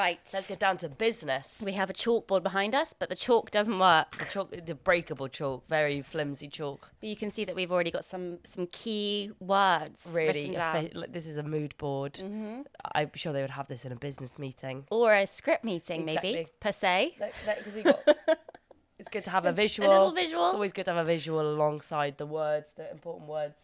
Right. Let's get down to business. We have a chalkboard behind us, but the chalk doesn't work. The breakable chalk, very flimsy chalk. But you can see that we've already got some key words Really, written down. this is a mood board. Mm-hmm. I'm sure they would have this in a business meeting. Or a script meeting, Exactly. maybe, per se. It's good to have a visual. A little visual. It's always good to have a visual alongside the words, the important words.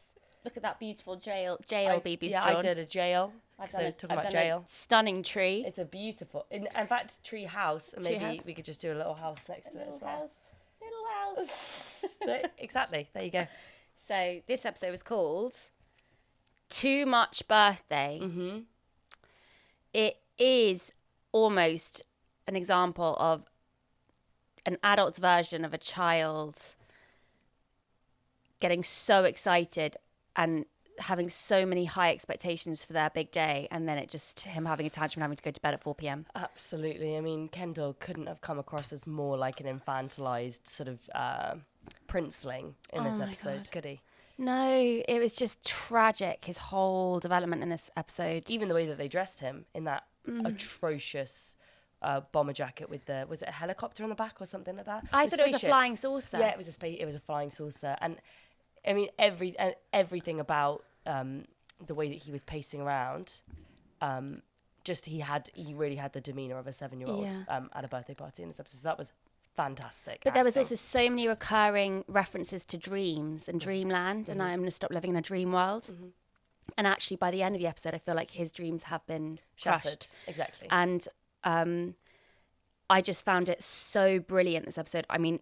Look at that beautiful jail BB's Yeah, drawn. I did a jail. I've Talking done about a jail. stunning tree. It's a beautiful. In fact, tree house. And maybe Treehouse. we could just do a little house next to it as well. Little house. Exactly. There you go. So this episode was called Too Much Birthday. Mm-hmm. It is almost an example of an adult's version of a child getting so excited and having so many high expectations for their big day, and then him having a tantrum and having to go to bed at 4 p.m. Absolutely. I mean, Kendall couldn't have come across as more like an infantilized sort of princeling in this episode, could he? No, it was just tragic, his whole development in this episode. Even the way that they dressed him in that atrocious bomber jacket with was it a helicopter on the back or something like that? I thought it was a flying saucer. Yeah, it was a flying saucer. And I mean, everything about the way that he was pacing around, he really had the demeanour of a 7-year-old at a birthday party in this episode. So that was fantastic. But there was also so many recurring references to dreams and dreamland, and I'm going to stop living in a dream world. Mm-hmm. And actually, by the end of the episode, I feel like his dreams have been shattered. crushed. Exactly. And I just found it so brilliant, this episode. I mean,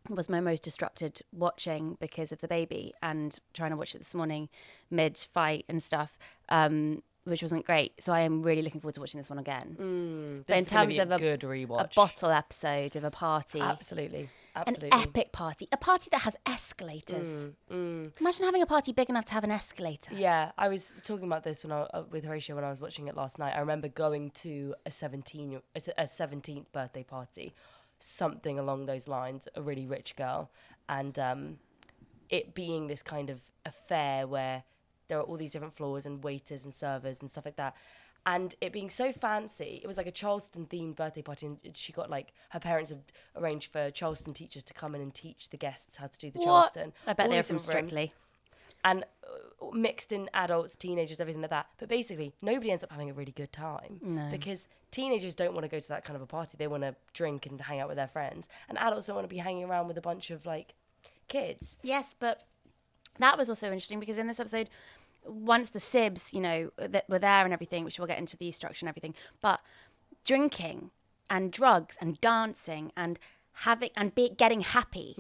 it was my most disrupted watching because of the baby, and trying to watch it this morning mid-fight and stuff, which wasn't great. So I am really looking forward to watching this one again. This in is gonna terms be of a good rewatch. a bottle episode of a party. Absolutely. An epic party. A party that has escalators. Imagine having a party big enough to have an escalator. Yeah, I was talking about this with Horatio when I was watching it last night. I remember going to a 17th birthday party, something along those lines, a really rich girl, and it being this kind of affair where there are all these different floors and waiters and servers and stuff like that. And it being so fancy, it was like a Charleston-themed birthday party, and she got her parents had arranged for Charleston teachers to come in and teach the guests how to do the Charleston. I bet all they're these from different rooms. Strictly. And mixed in adults, teenagers, everything like that. But basically, nobody ends up having a really good time. No. Because teenagers don't want to go to that kind of a party. They want to drink and hang out with their friends. And adults don't want to be hanging around with a bunch of, kids. Yes, but that was also interesting because in this episode, once the Sibs, that were there and everything, which we'll get into the structure and everything, but drinking and drugs and dancing and getting happy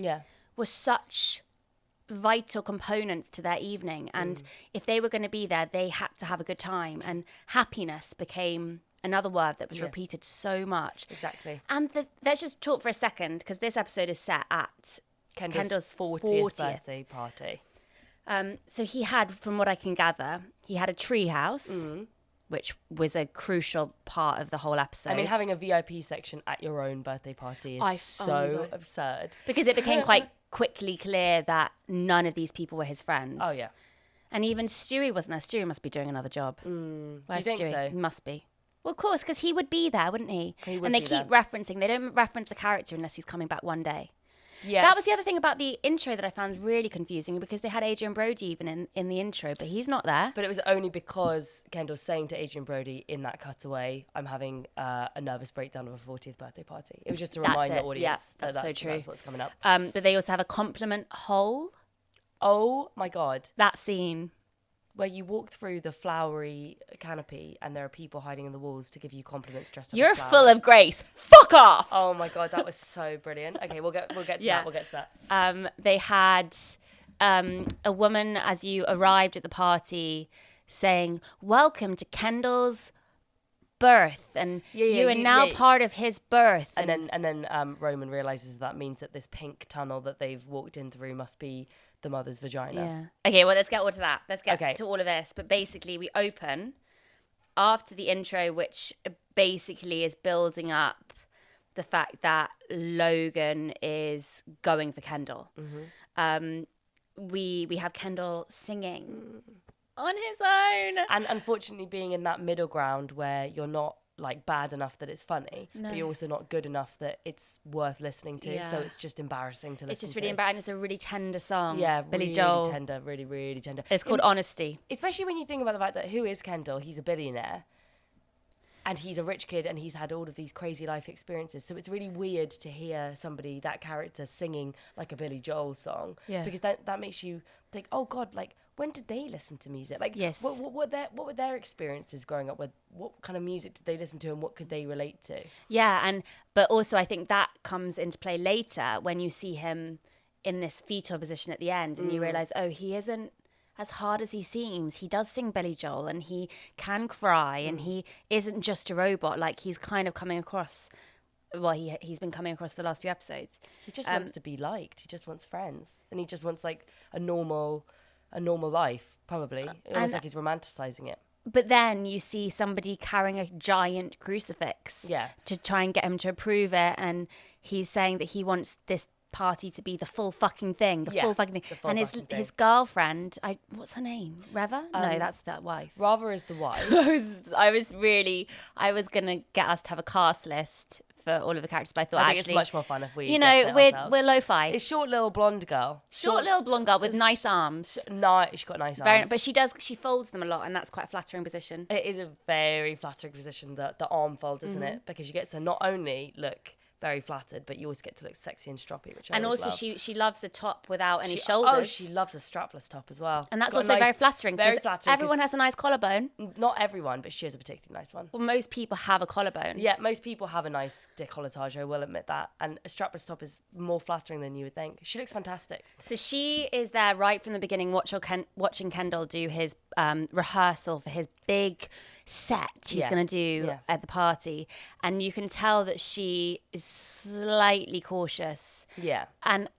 was such vital components to their evening. And if they were going to be there, they had to have a good time. And happiness became another word that was repeated so much. Exactly. And let's just talk for a second, because this episode is set at Kendall's 40th birthday party. So he had, from what I can gather, he had a treehouse, which was a crucial part of the whole episode. I mean, having a VIP section at your own birthday party is so absurd. Because it became quite quickly clear that none of these people were his friends. Oh, yeah. And even Stewie wasn't there. Stewie must be doing another job. Do you think Stewie? so? He must be. Well, of course, because he would be there, wouldn't he? He would and they be keep there. referencing. They don't reference the character unless he's coming back one day. Yes. That was the other thing about the intro that I found really confusing, because they had Adrian Brody even in the intro, but he's not there. But it was only because Kendall's saying to Adrian Brody in that cutaway, I'm having a nervous breakdown of a 40th birthday party. It was just to remind the audience that's so true. That's what's coming up. But they also have a compliment hole. Oh, my God. That scene. Where you walk through the flowery canopy and there are people hiding in the walls to give you compliments dressed up You're as flowers. full of grace. Fuck off! Oh, my God. That was so brilliant. Okay, we'll get to that. We'll get to that. They had a woman, as you arrived at the party, saying, "Welcome to Kendall's birth," and you are now part of his birth. And then Roman realizes that means that this pink tunnel that they've walked in through must be the mother's vagina. Yeah. Okay, well, let's get all to that. Let's get to all of this. But basically, we open after the intro, which basically is building up the fact that Logan is going for Kendall. Mm-hmm. We have Kendall singing on his own. And unfortunately being in that middle ground where you're not like bad enough that it's funny, No. but you're also not good enough that it's worth listening to. Yeah. So it's just embarrassing to listen to. It's just really embarrassing. It's a really tender song. Yeah, Billy really Joel. tender, really, really tender. It's called Honesty. Especially when you think about the fact that who is Kendall? He's a billionaire. And he's a rich kid and he's had all of these crazy life experiences. So it's really weird to hear somebody, that character, singing like a Billy Joel song. Yeah. Because that makes you think, oh God, like, when did they listen to music? Like, Yes. what were their experiences growing up with? What kind of music did they listen to and what could they relate to? Yeah, but also I think that comes into play later when you see him in this fetal position at the end and you realise, oh, he isn't as hard as he seems. He does sing Billy Joel and he can cry and he isn't just a robot. Like, he's kind of coming across, well, he's been coming across for the last few episodes. He just wants to be liked. He just wants friends. And he just wants like a normal life, probably. Almost like he's romanticizing it. But then you see somebody carrying a giant crucifix to try and get him to approve it. And he's saying that he wants this party to be the full fucking thing, full fucking thing. And his girlfriend, what's her name? Reva? No, that's the wife. Rava is the wife. I was gonna get us to have a cast list for all of the characters, but I thought I think actually it's much more fun if we we're lo-fi. It's short little blonde girl. Short little blonde girl with nice arms. She's got nice arms. But she folds them a lot, and that's quite a flattering position. It is a very flattering position, the arm fold, isn't it? Because you get to not only look very flattered, but you always get to look sexy and stroppy, which I always also love. she loves a top without any shoulders. Oh, she loves a strapless top as well. And that's also very flattering. Very flattering. Everyone has a nice collarbone. Not everyone, but she has a particularly nice one. Well, most people have a collarbone. Yeah, most people have a nice décolletage, I will admit that. And a strapless top is more flattering than you would think. She looks fantastic. So she is there right from the beginning, watching Kendall do his rehearsal for his big set he's going to do at the party. And you can tell that she is slightly cautious. Yeah. And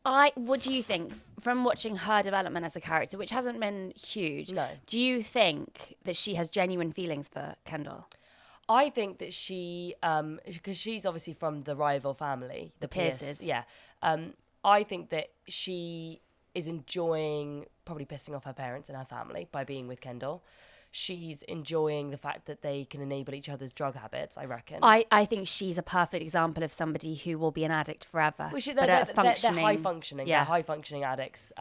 what do you think from watching her development as a character, which hasn't been huge? No. Do you think that she has genuine feelings for Kendall? I think that she, because she's obviously from the rival family, the Pierces. Yeah. I think that she is enjoying probably pissing off her parents and her family by being with Kendall. She's enjoying the fact that they can enable each other's drug habits, I reckon. I think she's a perfect example of somebody who will be an addict forever. Well, they're high functioning. Yeah. They're high functioning addicts.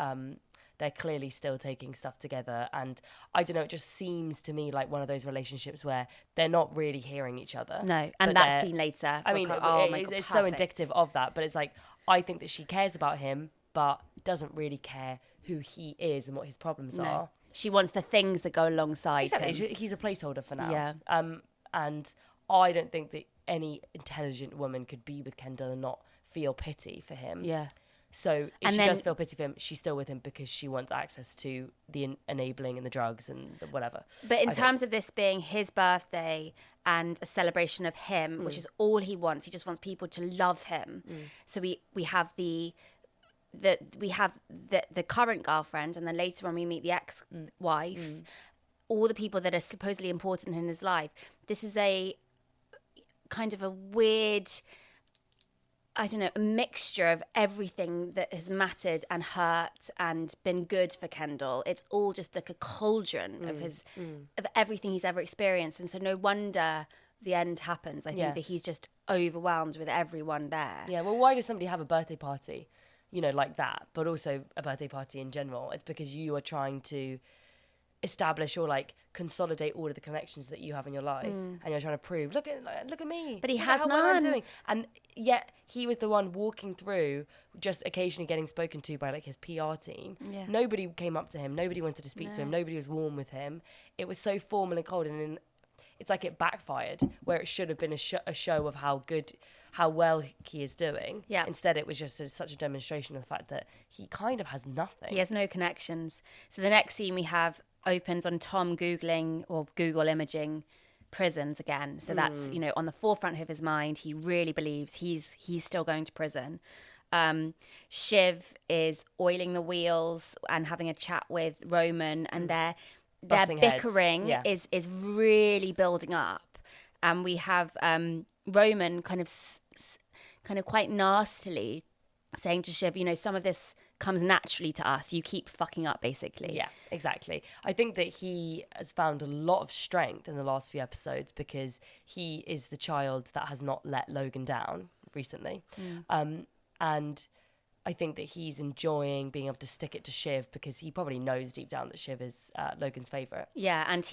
They're clearly still taking stuff together. And I don't know, it just seems to me like one of those relationships where they're not really hearing each other. No, and that's seen later. I mean, it's so indicative of that. But it's like, I think that she cares about him, but doesn't really care who he is and what his problems are. She wants the things that go alongside him. He's a placeholder for now. Yeah. And I don't think that any intelligent woman could be with Kendall and not feel pity for him. Yeah. So if she does feel pity for him, she's still with him because she wants access to the enabling and the drugs and the whatever. But in terms of this being his birthday and a celebration of him, which is all he wants, he just wants people to love him. So we have the current girlfriend, and then later when we meet the ex-wife, all the people that are supposedly important in his life. This is a kind of a weird, I don't know, a mixture of everything that has mattered and hurt and been good for Kendall. It's all just like a cauldron of everything he's ever experienced. And so no wonder the end happens. I think that he's just overwhelmed with everyone there. Yeah, well, why does somebody have a birthday party, like that, but also a birthday party in general? It's because you are trying to establish or like consolidate all of the connections that you have in your life, and you're trying to prove, look at me, but he look has at how none. well I'm doing. And yet he was the one walking through, just occasionally getting spoken to by like his PR team. Nobody came up to him, nobody wanted to speak to him, nobody was warm with him. It was so formal and cold, and it's like it backfired where it should have been a show of how well he is doing. Yeah. Instead, it was just such a demonstration of the fact that he kind of has nothing. He has no connections. So the next scene we have opens on Tom Googling or Google imaging prisons again. So that's, on the forefront of his mind. He really believes he's still going to prison. Shiv is oiling the wheels and having a chat with Roman, and their bickering is really building up. And we have Roman kind of quite nastily saying to Shiv, some of this comes naturally to us. You keep fucking up, basically. Yeah, exactly. I think that he has found a lot of strength in the last few episodes because he is the child that has not let Logan down recently. And I think that he's enjoying being able to stick it to Shiv because he probably knows deep down that Shiv is Logan's favourite. Yeah, and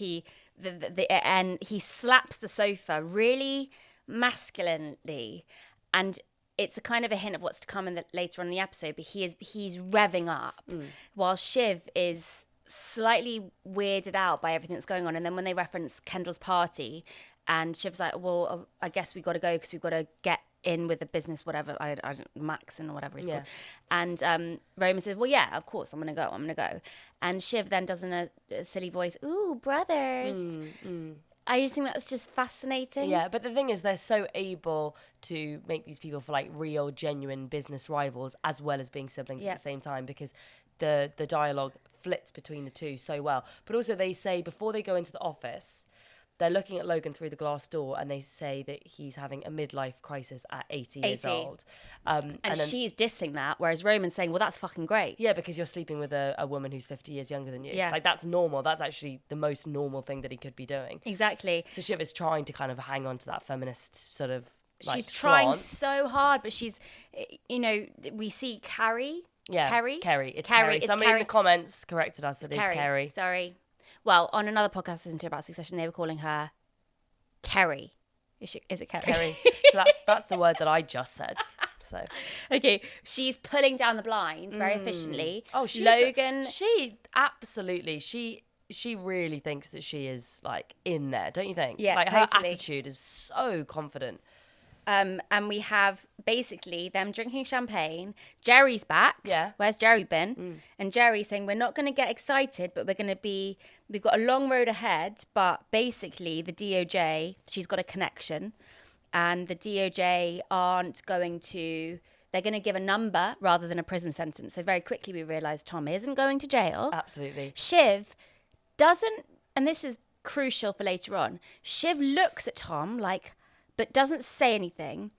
and he slaps the sofa really masculinely, and it's a kind of a hint of what's to come later on in the episode. But he's revving up, while Shiv is slightly weirded out by everything that's going on. And then when they reference Kendall's party, and Shiv's like, "Well, I guess we got to go because we've got to get in with the business, whatever, I don't, Maxon or whatever he's called." And Roman says, "Well, yeah, of course, I'm gonna go." And Shiv then does in a silly voice, "Ooh, brothers." I just think that's just fascinating. Yeah, but the thing is, they're so able to make these people feel like real, genuine business rivals as well as being siblings at the same time, because the dialogue flits between the two so well. But also they say before they go into the office, they're looking at Logan through the glass door and they say that he's having a midlife crisis at 80 years old. And then, she's dissing that, whereas Roman's saying, well, that's fucking great. Yeah, because you're sleeping with a woman who's 50 years younger than you. Yeah. Like, that's normal. That's actually the most normal thing that he could be doing. Exactly. So Shiv is trying to kind of hang on to that feminist sort of, like, she's trying flaunt. so hard, but she's, we see Carrie. Yeah, Kerry. It's Kerry. Somebody in the comments corrected us. It is Kerry. Sorry. Well, on another podcast I listened to about Succession, they were calling her Kerry. Is it Kerry? Kerry. So that's the word that I just said. So okay, she's pulling down the blinds very efficiently. Oh, Logan. She absolutely. She really thinks that she is like in there, don't you think? Yeah, like totally. her attitude is so confident. And we have basically them drinking champagne. Jerry's back. Yeah. Where's Jerry been? And Jerry saying, we're not going to get excited, but we've got a long road ahead. But basically the DOJ, she's got a connection. And the DOJ they're going to give a number rather than a prison sentence. So very quickly we realise Tom isn't going to jail. Absolutely. Shiv doesn't, and this is crucial for later on, Shiv looks at Tom but doesn't say anything.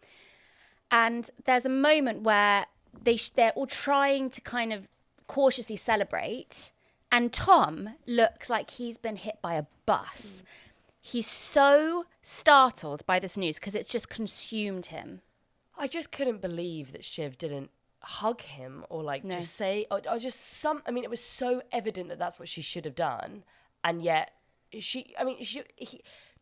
And there's a moment where they're all trying to kind of cautiously celebrate. And Tom looks like he's been hit by a bus. He's so startled by this news because it's just consumed him. I just couldn't believe that Shiv didn't hug him or just say, or just it was so evident that that's what she should have done. And yet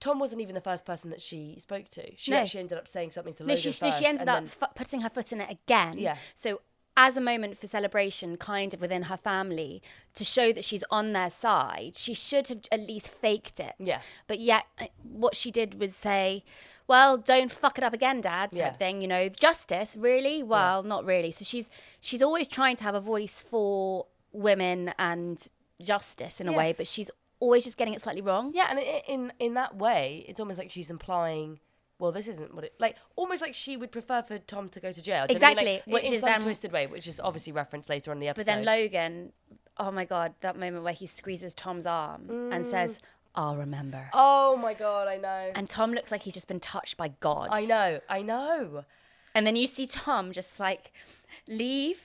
Tom wasn't even the first person that she spoke to. She actually ended up saying something to Logan first. She ended up putting her foot in it again. Yeah. So as a moment for celebration, kind of within her family, to show that she's on their side, she should have at least faked it. Yeah. But yet what she did was say, well, don't fuck it up again, Dad, type thing. Justice, really? Well, not really. So she's always trying to have a voice for women and justice in a way, but she's always just getting it slightly wrong. Yeah, and in that way, it's almost like she's implying, well, this isn't what it... almost like she would prefer for Tom to go to jail. Do you know what I mean? Which in is some twisted way, which is obviously referenced later on in the episode. But then Logan, oh my God, that moment where he squeezes Tom's arm and says, I'll remember. Oh my God, I know. And Tom looks like he's just been touched by God. I know. And then you see Tom just leave,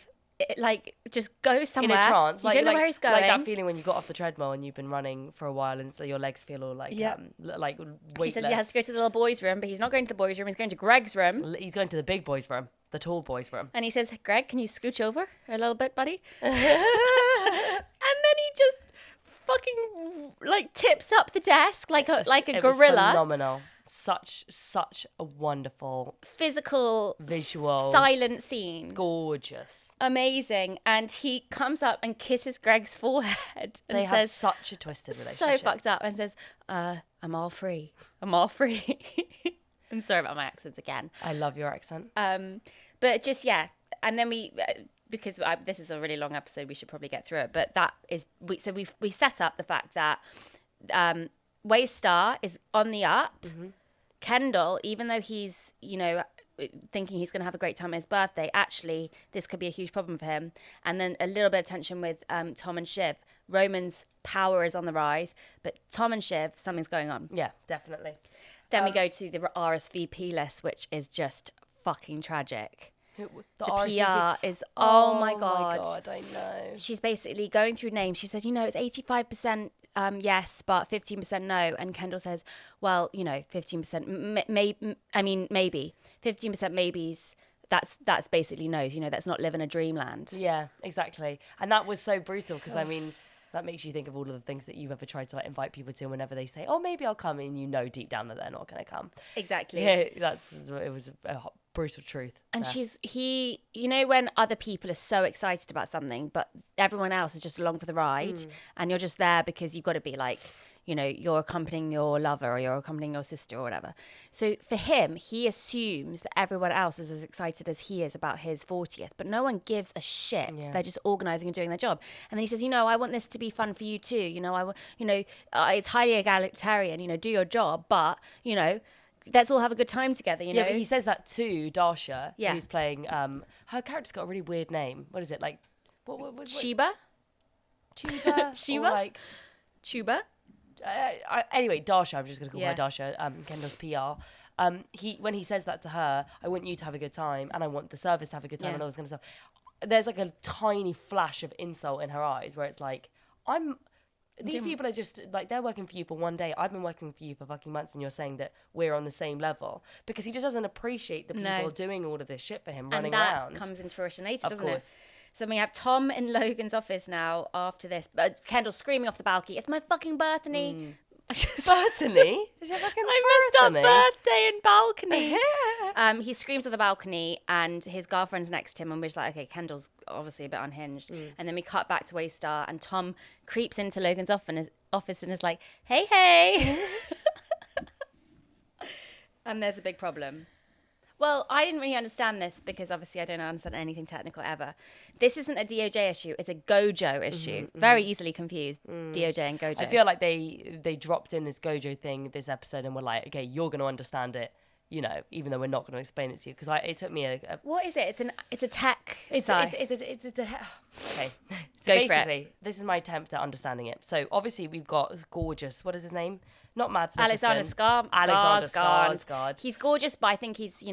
just go somewhere. In a trance. You don't know where he's going. Like that feeling when you got off the treadmill and you've been running for a while and so your legs feel all weightless. He says he has to go to the little boy's room, but he's not going to the boy's room. He's going to Greg's room. He's going to the big boy's room, the tall boy's room. And he says, Greg, can you scooch over a little bit, buddy? And then he just fucking tips up the desk like a It gorilla. was phenomenal. Such a wonderful physical visual silent scene. Gorgeous. Amazing. And he comes up and kisses Greg's forehead and they have says, such a twisted relationship. so fucked up, and says, I'm all free. I'm sorry about my accents again. I love your accent. But just, and then we, because this is a really long episode, we should probably get through it. But that is, we set up the fact that Waystar is on the up. Mm-hmm. Kendall, even though he's, thinking he's going to have a great time at his birthday, actually, this could be a huge problem for him. And then a little bit of tension with Tom and Shiv. Roman's power is on the rise, but Tom and Shiv, something's going on. Yeah, definitely. Then we go to the RSVP list, which is just fucking tragic. The Irish PR is, oh my God. I know. She's basically going through names. She says, it's 85% yes, but 15% no. And Kendall says, well, 15% maybe. 15% maybes, that's basically no's. That's not living a dreamland. Yeah, exactly. And that was so brutal because, that makes you think of all of the things that you've ever tried to invite people to, and whenever they say, oh, maybe I'll come, and deep down that they're not going to come. Exactly. Yeah, it was a brutal truth. And when other people are so excited about something, but everyone else is just along for the ride, and you're just there because you've got to be like, you're accompanying your lover or you're accompanying your sister or whatever. So for him, he assumes that everyone else is as excited as he is about his 40th, but no one gives a shit. Yeah. They're just organising and doing their job. And then he says, I want this to be fun for you too. It's highly egalitarian, do your job, but, let's all have a good time together, Yeah, but he says that to Darsha, yeah. who's playing, her character's got a really weird name. What is it? Like, what? Sheba? Sheba? Chuba? Anyway, Darsha, I'm just going to call her Darsha, Kendall's PR. When he says that to her, I want you to have a good time and I want the service to have a good time and all this kind of stuff. There's like a tiny flash of insult in her eyes where it's like, these people are just like, they're working for you for one day. I've been working for you for fucking months and you're saying that we're on the same level, because he just doesn't appreciate the people doing all of this shit for him, running around. And that comes into fruition later, doesn't course. it? So we have Tom in Logan's office now after this. Kendall screaming off the balcony, it's my fucking birthday. Birthday? Is your fucking I messed up birthday and balcony. He screams at the balcony and his girlfriend's next to him and we're just like, okay, Kendall's obviously a bit unhinged. And then we cut back to Waystar and Tom creeps into Logan's office and is like, hey. And there's a big problem. Well, I didn't really understand this because obviously I don't understand anything technical ever. This isn't a DOJ issue, it's a Gojo issue. Very easily confused, DOJ and Gojo. I feel like they dropped in this Gojo thing this episode and were like, okay, you're going to understand it, even though we're not going to explain it to you. Because it took me What is it? It's a tech it's site. Okay. So Go basically, this is my attempt at understanding it. So obviously we've got gorgeous, what is his name? Not Mads Mikkelsen. Alexander Skarsgård. He's gorgeous, but I think he's,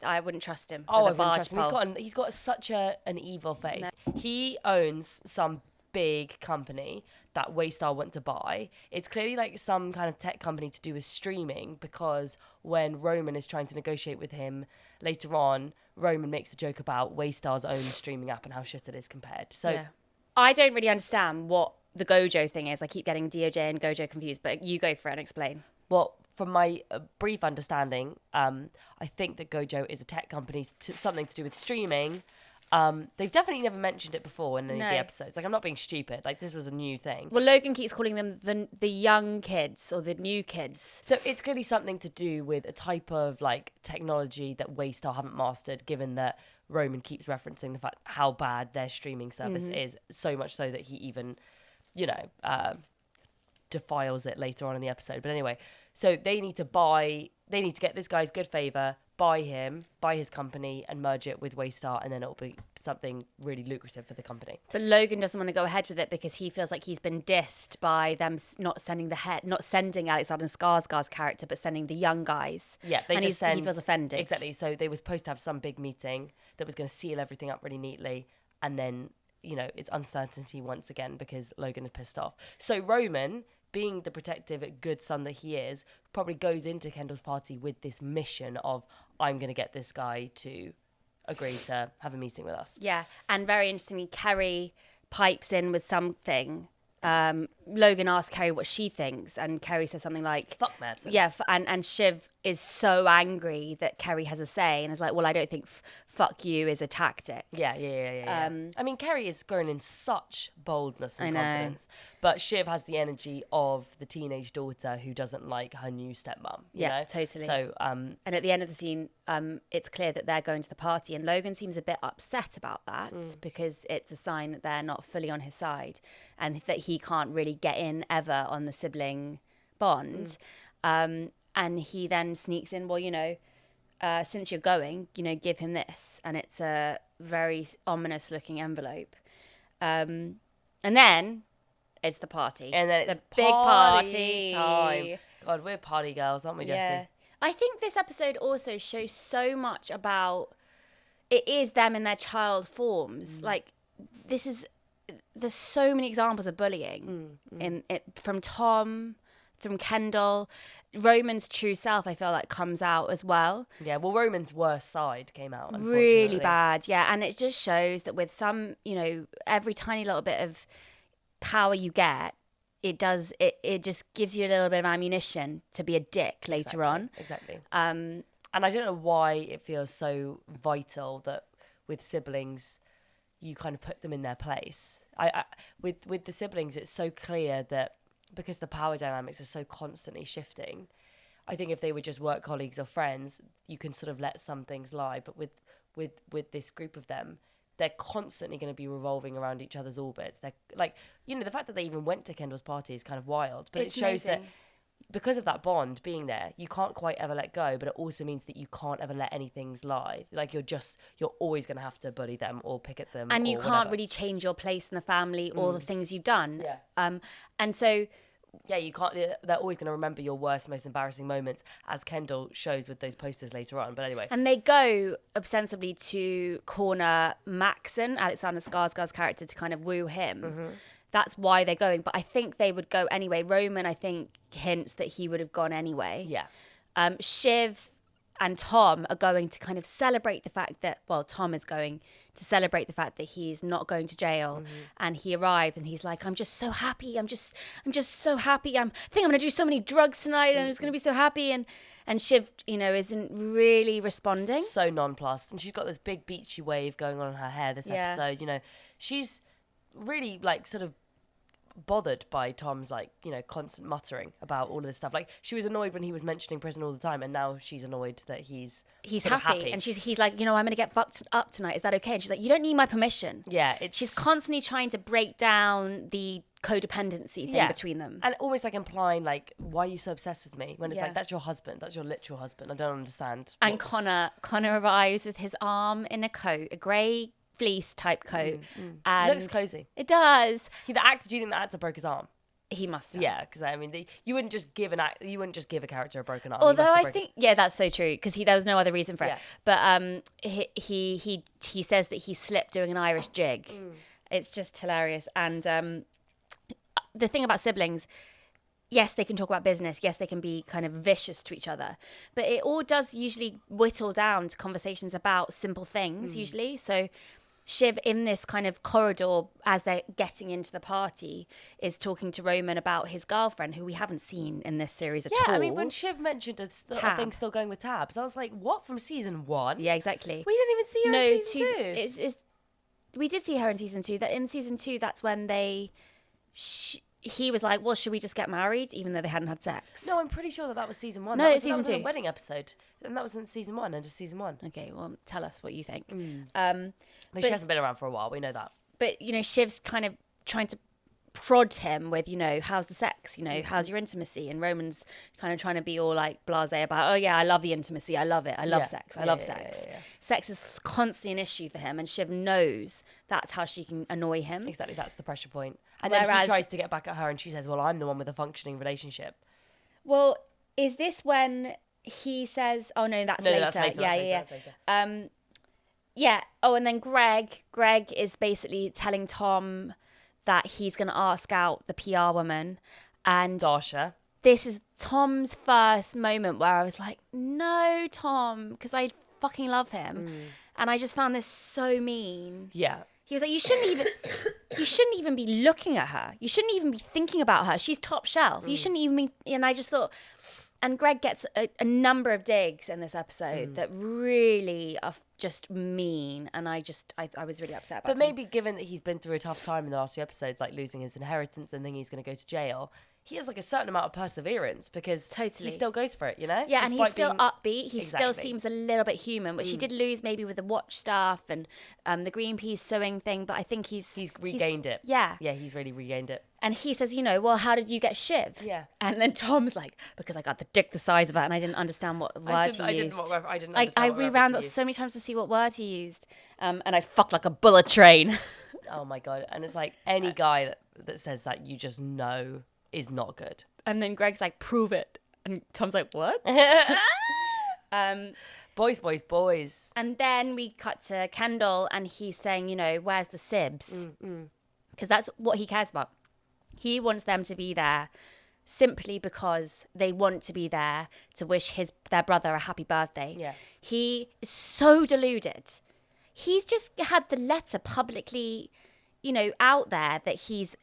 I wouldn't trust him. Oh, I wouldn't trust him. He's got such an evil face. No. He owns some big company that Waystar want to buy. It's clearly like some kind of tech company to do with streaming, because when Roman is trying to negotiate with him later on, Roman makes a joke about Waystar's own streaming app and how shit it is compared. So I don't really understand what the Gojo thing is. I keep getting DOJ and Gojo confused, but you go for it and explain. Well, from my brief understanding, I think that Gojo is a tech company, something to do with streaming. They've definitely never mentioned it before in any of the episodes. Like, I'm not being stupid. Like, this was a new thing. Well, Logan keeps calling them the young kids or the new kids. So it's clearly something to do with a type of like technology that Waystar haven't mastered, given that Roman keeps referencing the fact how bad their streaming service is, so much so that he even, defiles it later on in the episode. But anyway, so they need to get this guy's good favor, buy his company and merge it with Waystar, and then it'll be something really lucrative for the company. But Logan doesn't want to go ahead with it because he feels like he's been dissed by them not sending Alexander Skarsgård's character, but sending the young guys. Yeah, he feels offended. Exactly. So they were supposed to have some big meeting that was going to seal everything up really neatly, and then it's uncertainty once again because Logan is pissed off. So Roman, being the protective, good son that he is, probably goes into Kendall's party with this mission of, I'm going to get this guy to agree to have a meeting with us. Yeah, and very interestingly, Kerry pipes in with something. Logan asks Kerry what she thinks, and Kerry says something like, fuck Madsen. Yeah, and Shiv is so angry that Kerry has a say and is like, well, I don't think fuck you is a tactic. Yeah. I mean, Kerry is grown in such boldness and confidence, but Shiv has the energy of the teenage daughter who doesn't like her new stepmom. You know? Totally. So, and at the end of the scene, it's clear that they're going to the party, and Logan seems a bit upset about that because it's a sign that they're not fully on his side and that he can't really get in ever on the sibling bond. And he then sneaks in, well, since you're going, give him this. And it's a very ominous looking envelope. And then it's the party. And then it's the big party time. God, we're party girls, aren't we, Jessie? Yeah. I think this episode also shows so much about it is them in their child forms. Like, there's so many examples of bullying in it, from Tom, from Kendall. Roman's true self, I feel like, comes out as well. Yeah, well, Roman's worst side came out, Really bad, yeah. And it just shows that with some, every tiny little bit of power you get, it just gives you a little bit of ammunition to be a dick later on. Exactly. And I don't know why it feels so vital that with siblings, you kind of put them in their place. With the siblings, it's so clear that because the power dynamics are so constantly shifting, I think if they were just work colleagues or friends, you can sort of let some things lie. But with this group of them, they're constantly going to be revolving around each other's orbits. They're like, the fact that they even went to Kendall's party is kind of wild. But it shows that because of that bond being there, you can't quite ever let go. But it also means that you can't ever let anything lie. Like you're always going to have to bully them or pick at them. And you or can't whatever. really change your place in the family or the things you've done. Yeah. And so... Yeah, you can't. They're always going to remember your worst, most embarrassing moments, as Kendall shows with those posters later on. But anyway, and they go ostensibly to corner Maxon, Alexander Skarsgård's character, to kind of woo him. That's why they're going. But I think they would go anyway. Roman, I think, hints that he would have gone anyway. Yeah. Shiv and Tom are going to kind of celebrate the fact that, Tom is going to celebrate the fact that he's not going to jail. And he arrives and he's like, I'm just so happy. I'm just so happy. I think I'm going to do so many drugs tonight and I'm just going to be so happy. And Shiv, isn't really responding. So nonplussed. And she's got this big beachy wave going on in her hair this episode. She's really like sort of bothered by Tom's constant muttering about all of this stuff. Like she was annoyed when he was mentioning prison all the time, and now she's annoyed that he's happy. And he's like, I'm going to get fucked up tonight. Is that okay? And she's like, you don't need my permission. Yeah, she's constantly trying to break down the codependency thing between them, and almost like implying like, why are you so obsessed with me? When it's like, that's your husband, that's your literal husband. I don't understand. And Connor arrives with his arm in a coat, a grey fleece type coat, and looks cozy. It does. Do you think the actor broke his arm? He must have. Yeah, because I mean, you wouldn't just give a character a broken arm. Although I think, that's so true, because there was no other reason for it. But he says that he slipped doing an Irish jig. It's just hilarious. And the thing about siblings, yes, they can talk about business. Yes, they can be kind of vicious to each other. But it all does usually whittle down to conversations about simple things, usually. So Shiv, in this kind of corridor, as they're getting into the party, is talking to Roman about his girlfriend, who we haven't seen in this series at all. Yeah, I mean, when Shiv mentioned a thing still going with Tabs, I was like, what, from season 1? Yeah, exactly. We didn't even see her in season 2. We did see her in season 2. That in season 2, that's when he was like, well, should we just get married, even though they hadn't had sex? No, I'm pretty sure that was season 1. No, it's season 2. That was a wedding episode. And that was in season 1, end of season 1. Okay, well, tell us what you think. But she hasn't been around for a while, we know that. But, Shiv's kind of trying to prod him with, how's the sex? How's your intimacy? And Roman's kind of trying to be all like blasé about, oh yeah, I love the intimacy. I love it. I love sex. I love sex. Yeah. Sex is constantly an issue for him. And Shiv knows that's how she can annoy him. Exactly. That's the pressure point. And then he tries to get back at her and she says, well, I'm the one with a functioning relationship. Well, is this when he says, oh no, that's later. That's later. Yeah. Yeah. Oh, and then Greg is basically telling Tom that he's going to ask out the PR woman. And Dasha. This is Tom's first moment where I was like, no, Tom, because I fucking love him. And I just found this so mean. Yeah. He was like, you shouldn't even be looking at her. You shouldn't even be thinking about her. She's top shelf. You shouldn't even be, and I just thought, and Greg gets a number of digs in this episode that really are just mean, and I was really upset about it. But maybe given that he's been through a tough time in the last few episodes, like losing his inheritance and thinking he's going to go to jail, he has like a certain amount of perseverance because he still goes for it, Yeah, despite and he's still upbeat. He Exactly. still seems a little bit human, which he did lose maybe with the watch stuff and the Greenpeace sewing thing, but I think he's regained it. Yeah. Yeah, he's really regained it. And he says, well, how did you get Shiv? Yeah. And then Tom's like, because I got the dick the size of it and I didn't understand what word he used. I didn't like, understand I what rewound reference that he so many times to see what word he used. And I fucked like a bullet train. Oh my God. And it's like any guy that says that, you just know is not good. And then Greg's like, prove it. And Tom's like, what? Boys, boys, boys. And then we cut to Kendall, and he's saying, you know, where's the Sibs? Because that's what he cares about. He wants them to be there simply because they want to be there to wish their brother a happy birthday. Yeah. He is so deluded. He's just had the letter publicly, you know, out there that he's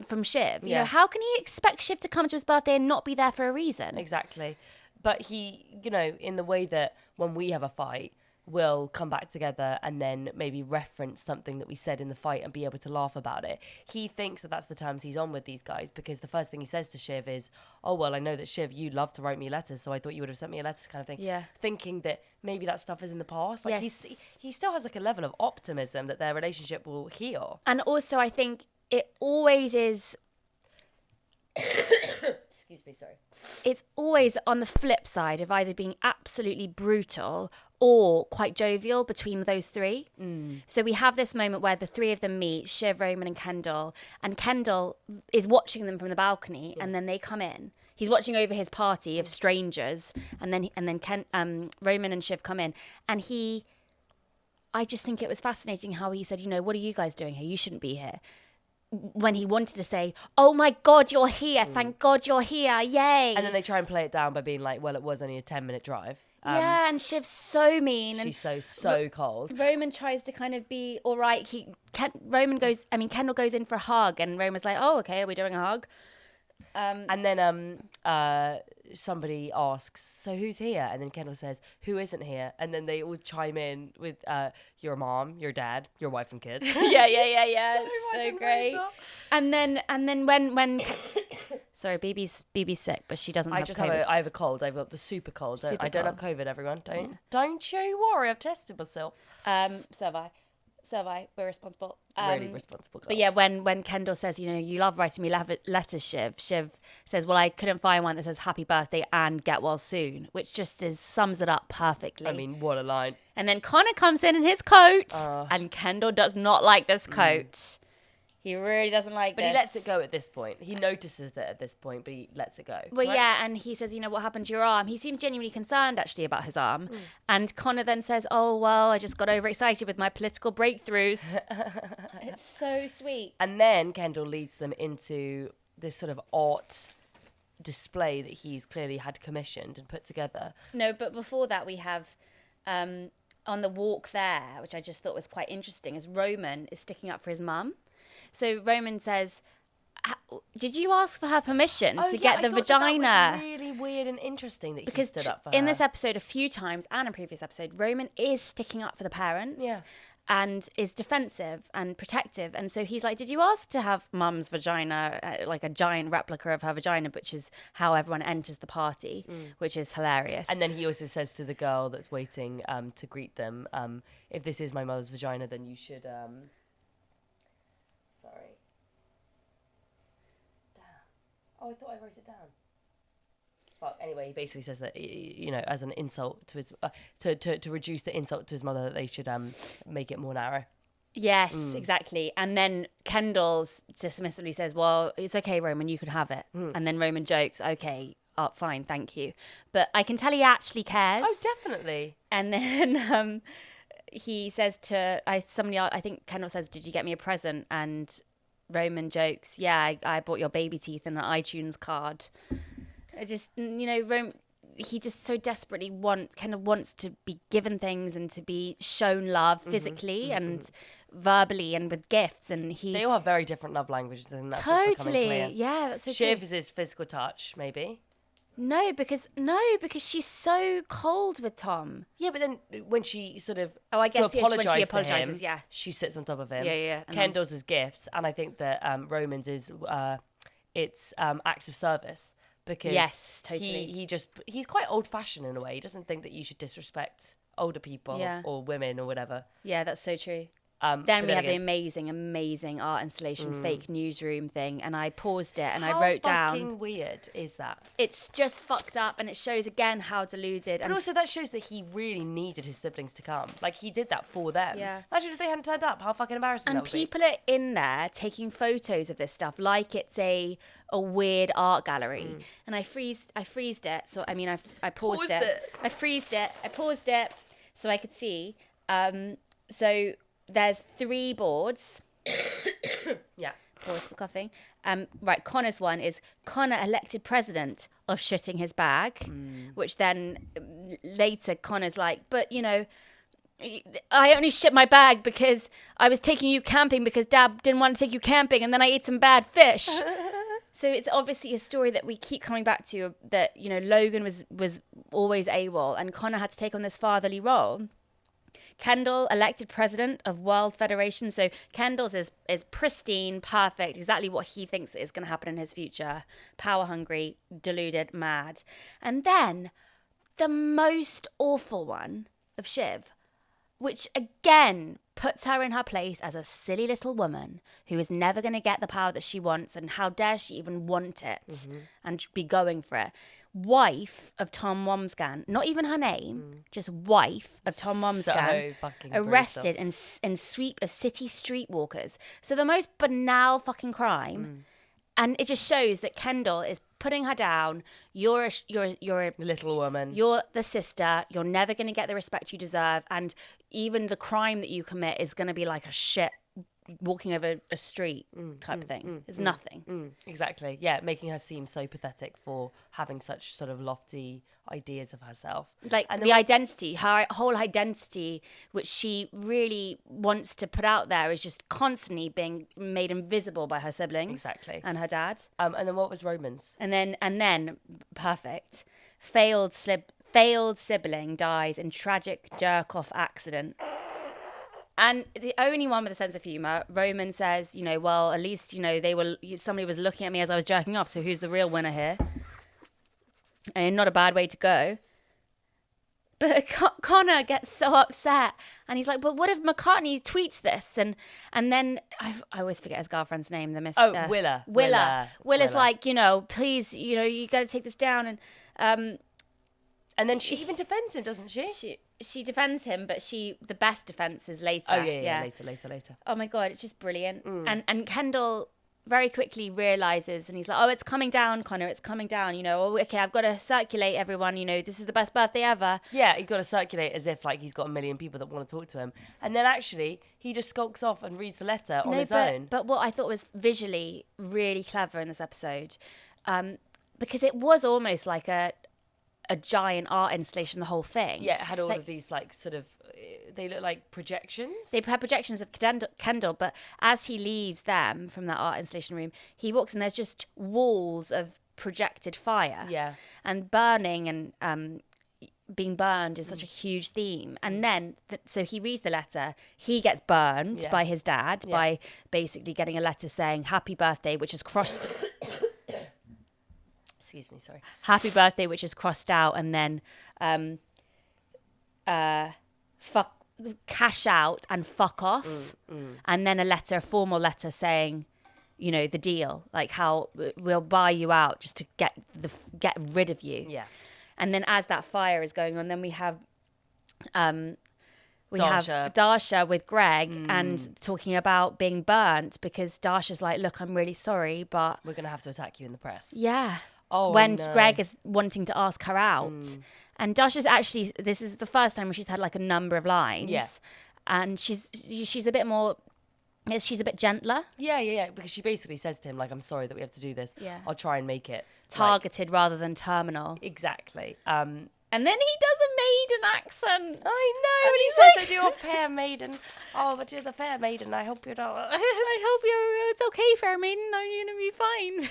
from Shiv. You know, how can he expect Shiv to come to his birthday and not be there for a reason? Exactly. But he, you know, in the way that when we have a fight, we'll come back together and then maybe reference something that we said in the fight and be able to laugh about it. He thinks that that's the terms he's on with these guys, because the first thing he says to Shiv is, oh, well, I know that Shiv, you love to write me letters, so I thought you would have sent me a letter, kind of thing. Yeah. Thinking that maybe that stuff is in the past. Like he still has like a level of optimism that their relationship will heal. And also, I think it always is... Excuse me, sorry. It's always on the flip side of either being absolutely brutal or quite jovial between those three. So we have this moment where the three of them meet, Shiv, Roman and Kendall is watching them from the balcony, and then they come in. He's watching over his party of strangers, and then Roman and Shiv come in, and I just think it was fascinating how he said, you know, what are you guys doing here? You shouldn't be here. When he wanted to say, oh my God, you're here. Thank God you're here. Yay. And then they try and play it down by being like, well, it was only a 10-minute drive. Yeah, and Shiv's so mean. She's so cold. Roman tries to kind of be all right. Kendall goes in for a hug, and Roman's like, oh, okay, are we doing a hug? And then somebody asks, so who's here? And then Kendall says, who isn't here? And then they all chime in with your mom, your dad, your wife and kids. yeah. So great. And then when sorry, BB's sick, but she doesn't have COVID. I have a cold. I've got the super cold. I don't have COVID, everyone. Don't you worry. I've tested myself. So have I. We're responsible. Really responsible girls. But yeah, when Kendall says, you know, you love writing me letters, Shiv says, well, I couldn't find one that says happy birthday and get well soon, which just sums it up perfectly. I mean, what a line. And then Connor comes in his coat, and Kendall does not like this coat. He really doesn't like this. But he lets it go at this point. He notices that at this point, but he lets it go. Well, yeah, and he says, you know, what happened to your arm? He seems genuinely concerned, actually, about his arm. And Connor then says, oh, well, I just got overexcited with my political breakthroughs. It's so sweet. And then Kendall leads them into this sort of art display that he's clearly had commissioned and put together. No, but before that, we have... on the walk there, which I just thought was quite interesting, is Roman is sticking up for his mum. So Roman says, did you ask for her permission to get the vagina? That was really weird and interesting that he stood up for her. In this episode a few times and in a previous episode, Roman is sticking up for the parents and is defensive and protective. And so he's like, did you ask to have mum's vagina, like a giant replica of her vagina, which is how everyone enters the party, which is hilarious. And then he also says to the girl that's waiting to greet them, if this is my mother's vagina, then you should... Sorry. Damn. Oh, I thought I wrote it down. But anyway, he basically says that, you know, as an insult to his... to reduce the insult to his mother, that they should make it more narrow. Yes, exactly. And then Kendall dismissively says, well, it's okay, Roman, you can have it. And then Roman jokes, okay, fine, thank you. But I can tell he actually cares. Oh, definitely. And then... he says to somebody, I think Kendall says, did you get me a present? And Roman jokes, yeah, I bought your baby teeth and an iTunes card. I just, you know, he just so desperately wants to be given things and to be shown love physically and verbally and with gifts. And they all have very different love languages, and that's totally, yeah, that's so Shiv true. is his physical touch, maybe. No, because she's so cold with Tom. Yeah, but then when she sort of when she apologizes to him, yeah, she sits on top of him. Yeah. Kendall's is gifts, and I think that Roman's is it's acts of service, because yes, totally. He's quite old fashioned in a way. He doesn't think that you should disrespect older people or women or whatever. Yeah, that's so true. Then we have the amazing art installation, fake newsroom thing, and I paused it and I wrote down. How fucking weird is that? It's just fucked up, and it shows again how deluded. But also that shows that he really needed his siblings to come. Like, he did that for them. Yeah. Imagine if they hadn't turned up. How fucking embarrassing that And would be. people are in there taking photos of this stuff like it's a weird art gallery. And I freezed it. So I mean, I paused it. I freezed it. I paused it so I could see. So there's 3 boards. Yeah. Pause for coughing. Right, Connor's one is Connor elected president of shitting his bag, which then later Connor's like, but you know, I only shit my bag because I was taking you camping because Dad didn't want to take you camping, and then I ate some bad fish. So it's obviously a story that we keep coming back to, that, you know, Logan was always AWOL and Connor had to take on this fatherly role. Kendall, elected president of World Federation. So Kendall's is pristine, perfect, exactly what he thinks is going to happen in his future. Power hungry, deluded, mad. And then the most awful one of Shiv, which again puts her in her place as a silly little woman who is never going to get the power that she wants, and how dare she even want it and be going for it. Wife of Tom Wamsgan, not even her name, just wife of Tom Wamsgan, arrested in sweep of city streetwalkers. So the most banal fucking crime. And it just shows that Kendall is putting her down. You're a little woman. You're the sister. You're never going to get the respect you deserve. And even the crime that you commit is going to be like a shit walking over a street type thing. It's nothing. Exactly. Yeah, making her seem so pathetic for having such sort of lofty ideas of herself. Like, and the identity, her whole identity, which she really wants to put out there, is just constantly being made invisible by her siblings. Exactly. And her dad. And then what was Roman's? And then perfect. Failed sibling dies in tragic jerk-off accident. And the only one with a sense of humour, Roman says, you know, well, at least, you know, somebody was looking at me as I was jerking off, so who's the real winner here? And not a bad way to go. But Connor gets so upset, and he's like, but what if McCartney tweets this? And then, I always forget his girlfriend's name, the Miss... Willa. Willa's like, you know, please, you know, you got to take this down. And then she even defends him, doesn't she? She defends him, but the best defense is later. Oh, yeah. Later. Oh, my God, it's just brilliant. And Kendall very quickly realises, and he's like, oh, it's coming down, Connor, it's coming down, you know. Oh, okay, I've got to circulate everyone, you know, this is the best birthday ever. Yeah, you've got to circulate as if, like, he's got a million people that want to talk to him. And then, actually, he just skulks off and reads the letter on his own. But what I thought was visually really clever in this episode, because it was almost like a giant art installation, the whole thing. Yeah, it had all of these, like, sort of, they look like projections. They had projections of Kendall, but as he leaves them from that art installation room, he walks and there's just walls of projected fire. Yeah. And burning and being burned is such a huge theme. And then, so he reads the letter, he gets burned by his dad by basically getting a letter saying, happy birthday, which is crossed... Excuse me, sorry. Happy birthday, which is crossed out, and then cash out and fuck off. And then a formal letter saying, you know, the deal, like how we'll buy you out just to get rid of you. Yeah. And then as that fire is going on, then we have Darsha. Darsha with Greg and talking about being burnt, because Darsha's like, look, I'm really sorry, but we're going to have to attack you in the press. Yeah. Oh, when no. Greg is wanting to ask her out. And Darsha's actually, this is the first time where she's had like a number of lines. Yeah. And she's a bit more, she's a bit gentler. Yeah. Because she basically says to him, like, I'm sorry that we have to do this. Yeah. I'll try and make it. Targeted rather than terminal. Exactly. And then he does a maiden accent. I know. And he says, I do a fair maiden. Oh, but you're the fair maiden. I hope you're not. I hope it's okay, fair maiden. I'm going to be fine.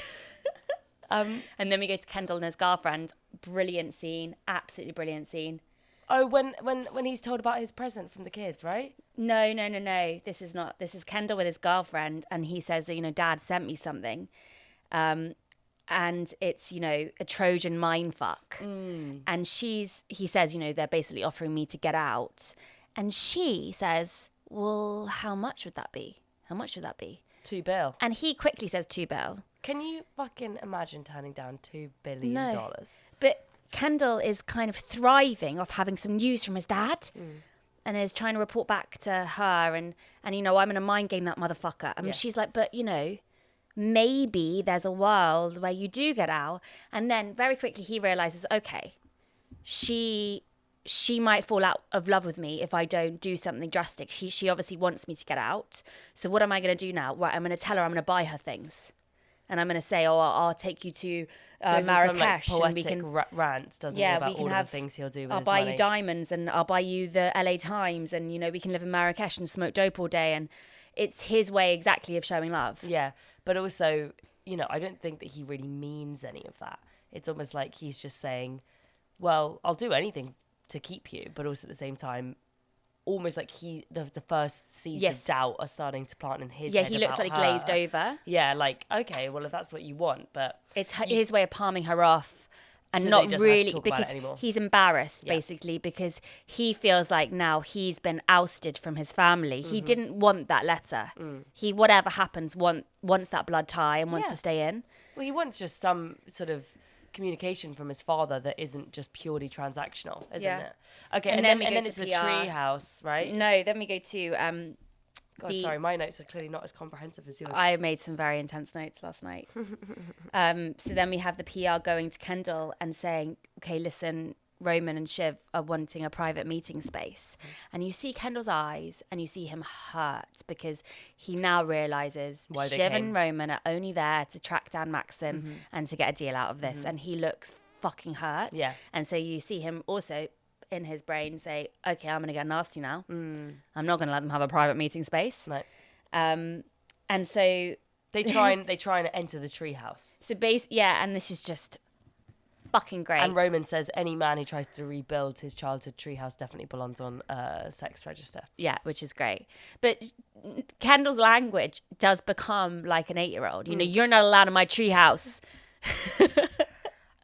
And then we go to Kendall and his girlfriend. Brilliant scene, absolutely brilliant scene. Oh, when he's told about his present from the kids, right? No. This is Kendall with his girlfriend, and he says that, you know, Dad sent me something, and it's, you know, a Trojan mindfuck. And he says, you know, they're basically offering me to get out, and she says, well, how much would that be? How much would that be? $2 billion. And he quickly says $2 billion. Can you fucking imagine turning down $2 billion? No. But Kendall is kind of thriving off having some news from his dad and is trying to report back to her and you know, I'm going to mind game that motherfucker. And she's like, but, you know, maybe there's a world where you do get out. And then very quickly he realizes, okay, she might fall out of love with me if I don't do something drastic. She obviously wants me to get out. So what am I going to do now? Right, I'm going to tell her I'm going to buy her things. And I'm going to say, oh, I'll take you to Marrakesh. Some, like, and we can rants, doesn't he, about all of the things he'll do with I'll his buy money. you diamonds and I'll buy you the LA Times and, you know, we can live in Marrakesh and smoke dope all day. And it's his way exactly of showing love. Yeah, but also, you know, I don't think that he really means any of that. It's almost like he's just saying, well, I'll do anything to keep you, but also at the same time, almost like the first seeds of doubt are starting to plant in his head. Yeah, he looks about like her. glazed over. Yeah, like, okay, well, if that's what you want, but it's his way of palming her off and So not they doesn't have to really talk about it because anymore. he's embarrassed basically because he feels like now he's been ousted from his family. He didn't want that letter. He, whatever happens, wants that blood tie and wants to stay in. well, he wants just some sort of communication from his father that isn't just purely transactional, isn't it? Okay, and then it's the Treehouse, right? No, then we go to God, sorry, my notes are clearly not as comprehensive as yours. I made some very intense notes last night. So then we have the PR going to Kendall and saying, okay, listen, Roman and Shiv are wanting a private meeting space. And you see Kendall's eyes and you see him hurt because he now realizes Shiv and Roman are only there to track down Maxon and to get a deal out of this. And he looks fucking hurt. Yeah. And so you see him also in his brain say, okay, I'm going to get nasty now. I'm not going to let them have a private meeting space. No. And so They try and enter the Treehouse. So and this is just fucking great. And Roman says any man who tries to rebuild his childhood treehouse definitely belongs on a sex register. Yeah, which is great. But Kendall's language does become like an 8-year-old. You know, you're not allowed in my treehouse.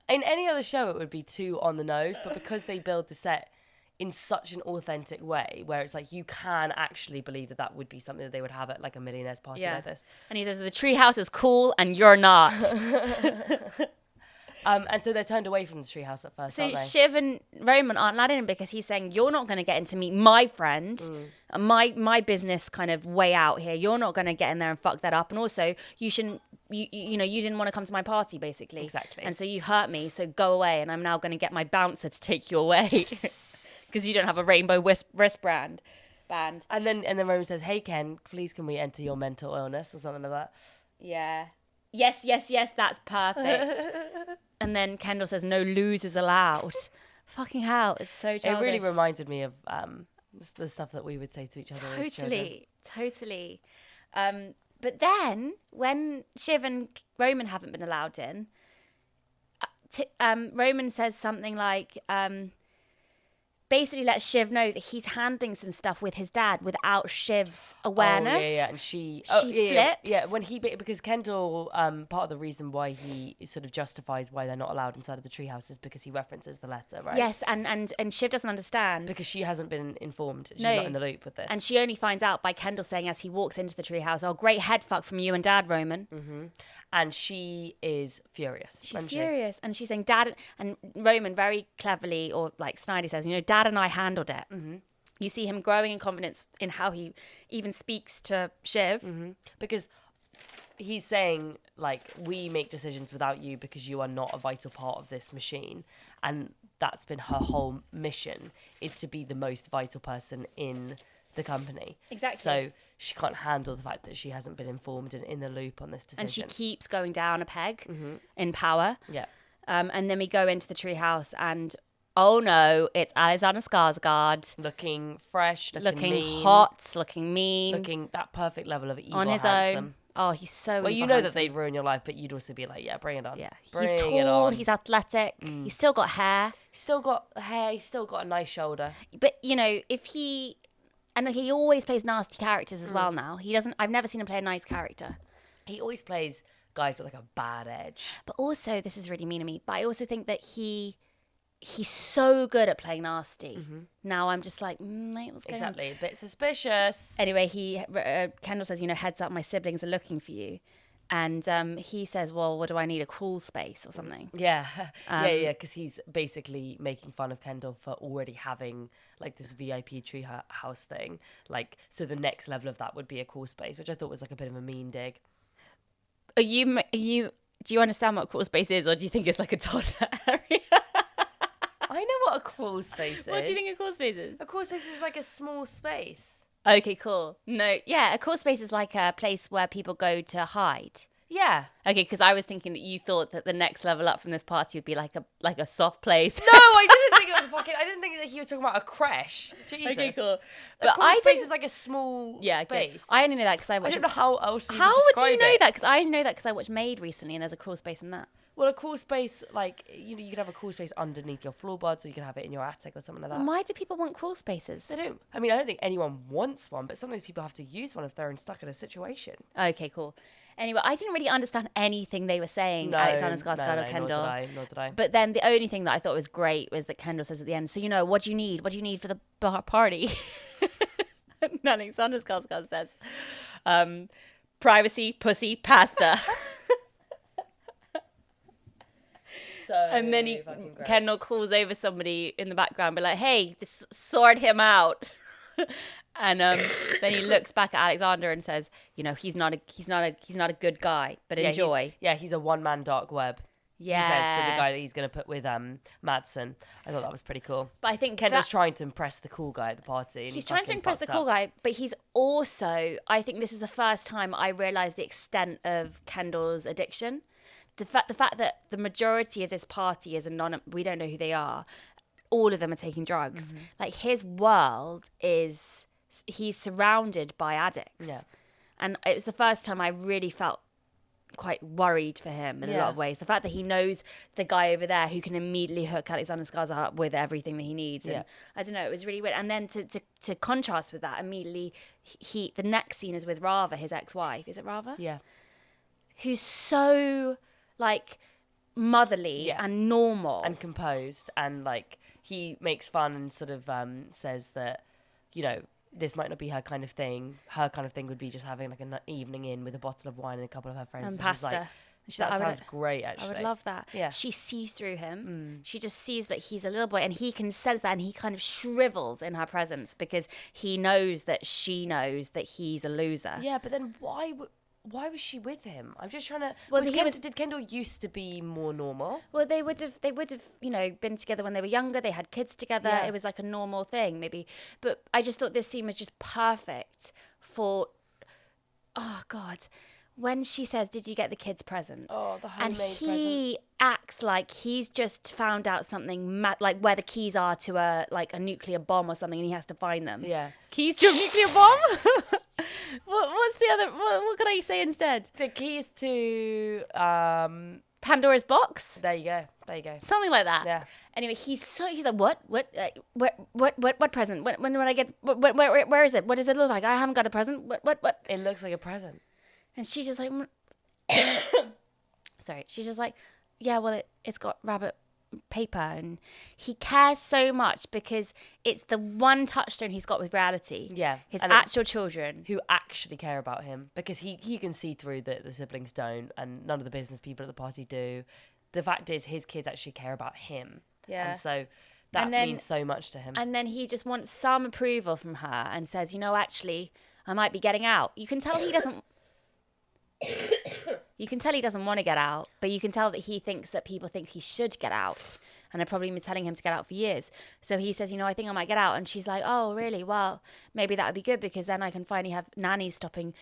In any other show, it would be too on the nose, but because they build the set in such an authentic way, where it's like you can actually believe that would be something that they would have at like a millionaire's party like this. And he says the treehouse is cool and you're not. And so they're turned away from the treehouse at first, aren't they? Shiv and Roman aren't allowed in because he's saying, you're not going to get in to meet my friend, my business kind of way out here. You're not going to get in there and fuck that up. And also, you shouldn't, you know, you didn't want to come to my party, basically. Exactly. And so you hurt me, so go away. And I'm now going to get my bouncer to take you away because you don't have a rainbow wristband. And then Roman says, hey, Ken, please can we enter your mental illness or something like that? Yeah. Yes, that's perfect. And then Kendall says, no losers allowed. Fucking hell, it's so childish. It really reminded me of the stuff that we would say to each other as children. Totally. But then, when Shiv and Roman haven't been allowed in, Roman says something like, basically lets Shiv know that he's handling some stuff with his dad without Shiv's awareness. Oh, yeah, and she flips. Yeah, when because Kendall, part of the reason why he sort of justifies why they're not allowed inside of the treehouse is because he references the letter, right? Yes, and Shiv doesn't understand. Because she hasn't been informed. She's not in the loop with this. And she only finds out by Kendall saying as he walks into the treehouse, oh, great head fuck from you and Dad, Roman. Mm-hmm. And she is furious. She's furious. And she's saying, Dad, and Roman very cleverly, or like Snidey says, you know, Dad and I handled it. Mm-hmm. You see him growing in confidence in how he even speaks to Shiv. Mm-hmm. Because he's saying, like, we make decisions without you because you are not a vital part of this machine. And that's been her whole mission, is to be the most vital person in the company. Exactly. So she can't handle the fact that she hasn't been informed and in the loop on this decision. And she keeps going down a peg in power. Yeah. And then we go into the treehouse and, oh no, it's Alexander Skarsgård. Looking fresh, looking mean, hot, looking mean. Looking that perfect level of evil on his handsome. own. Oh, he's so well, you know that they'd ruin your life, but you'd also be like, yeah, bring it on. Yeah, bring he's tall, he's athletic, he's still got hair. He's still got hair, he's still got a nice shoulder. But, you know, and he always plays nasty characters as well now. I've never seen him play a nice character. He always plays guys with like a bad edge. But also, this is really mean of me, but I also think that he he's so good at playing nasty. Now I'm just like, mate, what's going on? Exactly, a bit suspicious. Anyway, Kendall says, heads up, my siblings are looking for you. And he says, well, what do I need, a crawl space or something? Yeah, yeah, because he's basically making fun of Kendall for already having like this VIP Treehouse thing. Like, so the next level of that would be a crawl space, which I thought was like a bit of a mean dig. Do you understand what a crawl space is, or do you think it's like a toddler area? I know what a crawl space is. What do you think a crawl space is? A crawl space is like a small space. Okay, cool. No, yeah, a crawl space is like a place where people go to hide. Yeah. Okay, because I was thinking that you thought that the next level up from this party would be like a soft place. No, I didn't think it was a pocket. I didn't think that he was talking about a creche. Jesus. Okay, cool. But a crawl space is like a small space. Okay. I only know that because I watched. I don't know how else you How would would you know it. that? Because I know that because I watched Maid recently, and there's a crawl space in that. Well, a crawl space, like, you can have a crawl space underneath your floorboards, or you can have it in your attic or something like that. Why do people want crawl spaces? They don't. I mean, I don't think anyone wants one, but sometimes people have to use one if they're stuck in a situation. Okay, cool. Anyway, I didn't really understand anything they were saying, Alexander Skarsgård or Kendall. Nor did I. But then the only thing that I thought was great was that Kendall says at the end, so, what do you need? What do you need for the party? And Alexander Skarsgård says, privacy, pussy, pasta. And then Kendall calls over somebody in the background, be like, hey, sort him out. And then he looks back at Alexander and says, he's not a good guy, but enjoy. He's a one-man dark web. Yeah. He says to the guy that he's going to put with Madsen. I thought that was pretty cool. But I think Kendall's trying to impress the cool guy at the party. He's trying to impress the cool guy, but he's also, I think this is the first time I realised the extent of Kendall's addiction. The fact that the majority of this party is we don't know who they are. All of them are taking drugs. Mm-hmm. Like, his world is, he's surrounded by addicts. Yeah. And it was the first time I really felt quite worried for him in a lot of ways. The fact that he knows the guy over there who can immediately hook Alexander Skarsgård up with everything that he needs. And I don't know, it was really weird. And then to contrast with that, immediately, the next scene is with Rava, his ex-wife. Is it Rava? Yeah. Who's so, like, motherly and normal. And composed. And, like, he makes fun and sort of says that, this might not be her kind of thing. Her kind of thing would be just having like an evening in with a bottle of wine and a couple of her friends. And pasta. That sounds great, actually. I would love that. Yeah. She sees through him. She just sees that he's a little boy, and he can sense that, and he kind of shrivels in her presence because he knows that she knows that he's a loser. Yeah, but then why was she with him? I'm just trying to. Well, did Kendall used to be more normal? Well, they would have, been together when they were younger. They had kids together. Yeah. It was like a normal thing, maybe. But I just thought this scene was just perfect for. Oh God, when she says, "Did you get the kids' present?" Oh, the homemade and he acts like he's just found out something, like where the keys are to a nuclear bomb or something, and he has to find them. Yeah. Keys to a nuclear bomb. What's the other? What can I say instead? The keys to Pandora's box. There you go. Something like that. Yeah. Anyway, he's like, what present? When I get? Where is it? What does it look like? I haven't got a present. What? It looks like a present. And she's just like, sorry. She's just like, yeah. Well, it's got rabbit paper, and he cares so much because it's the one touchstone he's got with reality. Yeah. His and actual children who actually care about him, because he can see through that the siblings don't, and none of the business people at the party do. The fact is, his kids actually care about him. Yeah. And so that means so much to him. And then he just wants some approval from her and says, actually, I might be getting out. You can tell he doesn't. You can tell he doesn't want to get out, but you can tell that he thinks that people think he should get out, and have probably been telling him to get out for years. So he says, I think I might get out. And she's like, oh, really? Well, maybe that would be good, because then I can finally have nannies stopping,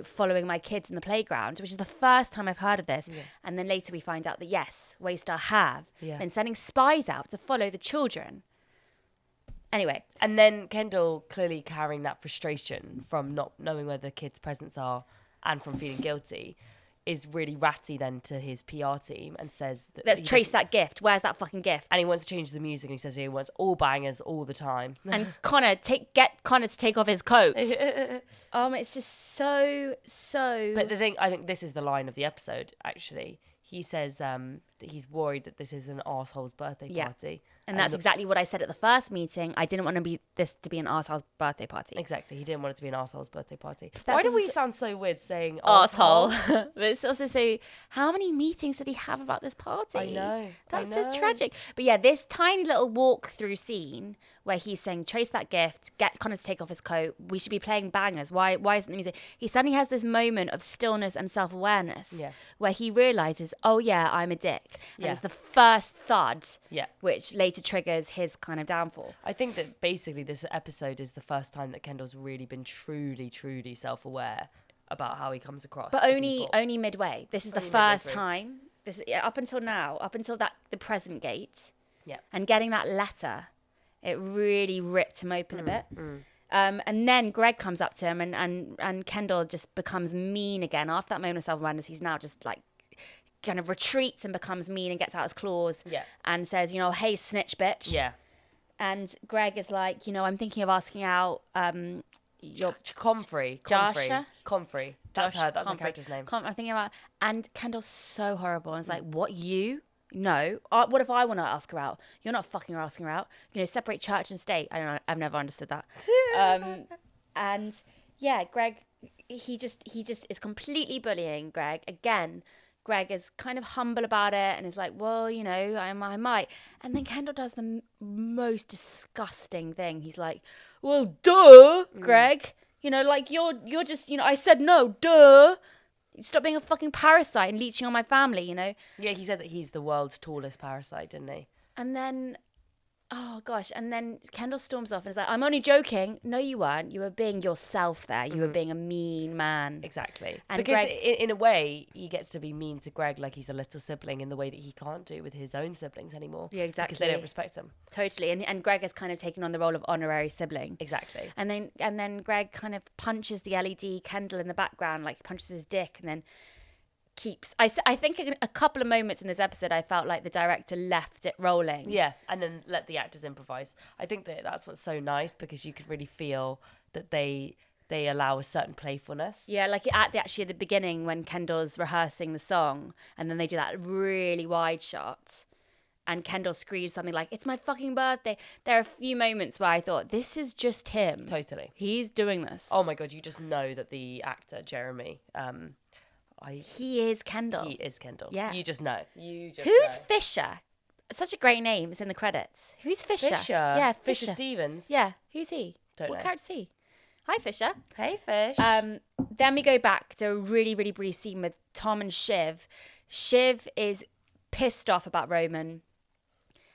following my kids in the playground, which is the first time I've heard of this. Yeah. And then later we find out that, yes, Waystar have been sending spies out to follow the children. Anyway. And then Kendall, clearly carrying that frustration from not knowing where the kids' presents are and from feeling guilty, is really ratty then to his PR team and says that let's trace that gift. Where's that fucking gift? And he wants to change the music, and he says he wants all bangers all the time. And get Connor to take off his coat. It's just so. But the thing, I think this is the line of the episode, actually. He says, he's worried that this is an arsehole's birthday party. And that's exactly what I said at the first meeting. I didn't want this to be an arsehole's birthday party. Exactly. He didn't want it to be an arsehole's birthday party. Why do we sound so weird saying arsehole? arsehole? But it's also so, how many meetings did he have about this party? I know. That's just tragic. But yeah, this tiny little walk-through scene where he's saying, trace that gift, get Connor to take off his coat, we should be playing bangers. Why isn't the music? He suddenly has this moment of stillness and self-awareness where he realizes, oh yeah, I'm a dick. And it's the first thud, which later triggers his kind of downfall. I think that basically this episode is the first time that Kendall's really been truly, truly self-aware about how he comes across. But only midway. This is the first time. This is, up until now, up until the present gate, and getting that letter, it really ripped him open a bit. And then Greg comes up to him, and Kendall just becomes mean again. After that moment of self-awareness, he's now just like kind of retreats and becomes mean and gets out his claws and says, hey, snitch bitch. Yeah. And Greg is like, I'm thinking of asking out your Comfrey. Comfrey. That's her character's name. I'm thinking about, and Kendall's so horrible. And it's like, what, you? No. What if I want to ask her out? You're not fucking asking her out. Separate church and state. I don't know. I've never understood that. And yeah, Greg, he just is completely bullying Greg. Again, Greg is kind of humble about it and is like, well, I might. And then Kendall does the most disgusting thing. He's like, well, duh, Greg. Like you're just, I said no, duh. Stop being a fucking parasite and leeching on my family, Yeah, he said that he's the world's tallest parasite, didn't he? And then, and then Kendall storms off and is like, I'm only joking. No, you weren't. You were being yourself there. You were being a mean man. Exactly. And because Greg, in a way, he gets to be mean to Greg like he's a little sibling in the way that he can't do with his own siblings anymore. Yeah, exactly. Because they don't respect him. Totally. And Greg has kind of taken on the role of honorary sibling. Exactly. And then Greg kind of punches the LED Kendall in the background, like he punches his dick, and then keeps. I think a couple of moments in this episode, I felt like the director left it rolling. Yeah, and then let the actors improvise. I think that's what's so nice, because you could really feel that they allow a certain playfulness. Yeah, like at the beginning when Kendall's rehearsing the song, and then they do that really wide shot, and Kendall screams something like, "It's my fucking birthday." There are a few moments where I thought, this is just him. Totally. He's doing this. Oh my God, you just know that the actor, Jeremy, he is Kendall. He is Kendall. Yeah. You just know. Who's Fisher? Such a great name. It's in the credits. Who's Fisher? Yeah, Fisher Stevens. Yeah. Who's he? Don't know. What character is he? Hi, Fisher. Hey, Fish. Then we go back to a really, really brief scene with Tom and Shiv. Shiv is pissed off about Roman.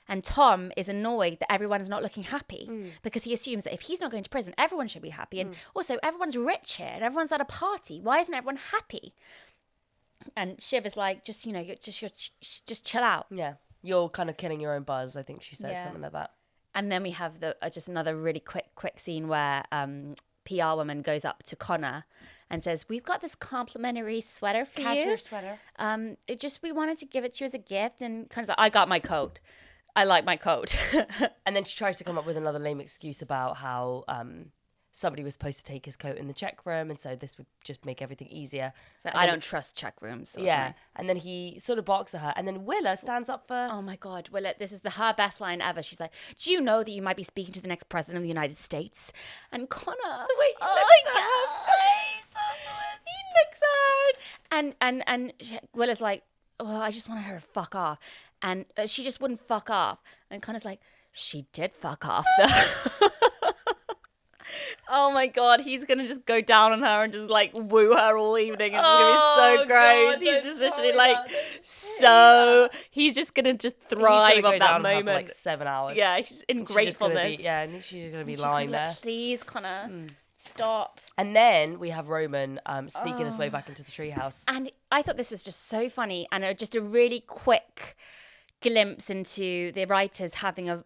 And Tom is annoyed that everyone is not looking happy because he assumes that if he's not going to prison, everyone should be happy. And also, everyone's rich here and everyone's at a party. Why isn't everyone happy? And Shiv is like, just chill out. Yeah. You're kind of killing your own buzz, I think she says, something like that. And then we have just another really quick scene where PR woman goes up to Connor and says, we've got this complimentary sweater for you. Cashmere sweater. We wanted to give it to you as a gift. And Connor's like, I got my coat. I like my coat. And then she tries to come up with another lame excuse about how somebody was supposed to take his coat in the check room, and so this would just make everything easier. So I don't trust check rooms. Yeah. And then he sort of barks at her, and then Willa stands up for... Oh my God, Willa, this is her best line ever. She's like, do you know that you might be speaking to the next president of the United States? And Connor... The way he looks at her face afterwards. He looks out. And Willa's like, oh, I just wanted her to fuck off. And she just wouldn't fuck off. And Connor's like, she did fuck off. Oh my God, he's going to just go down on her and just like woo her all evening. It's going to be so gross. God, he's just literally like, he's just going to just thrive on that moment. For like 7 hours. Yeah, he's in gratefulness. And she's going to be lying there. Please, Connor, stop. And then we have Roman sneaking his way back into the treehouse. And I thought this was just so funny, and just a really quick glimpse into the writers having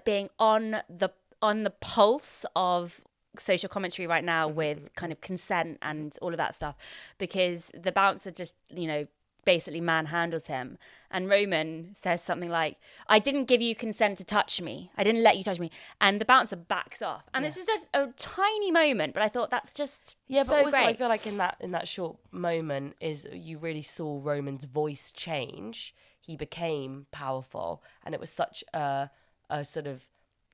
being on the pulse of social commentary right now with kind of consent and all of that stuff, because the bouncer just basically manhandles him, and Roman says something like, I didn't give you consent to touch me, I didn't let you touch me, and the bouncer backs off, and this is just a tiny moment, but I thought that's just but so also great. I feel like in that short moment is you really saw Roman's voice change. he became powerful, and it was such a sort of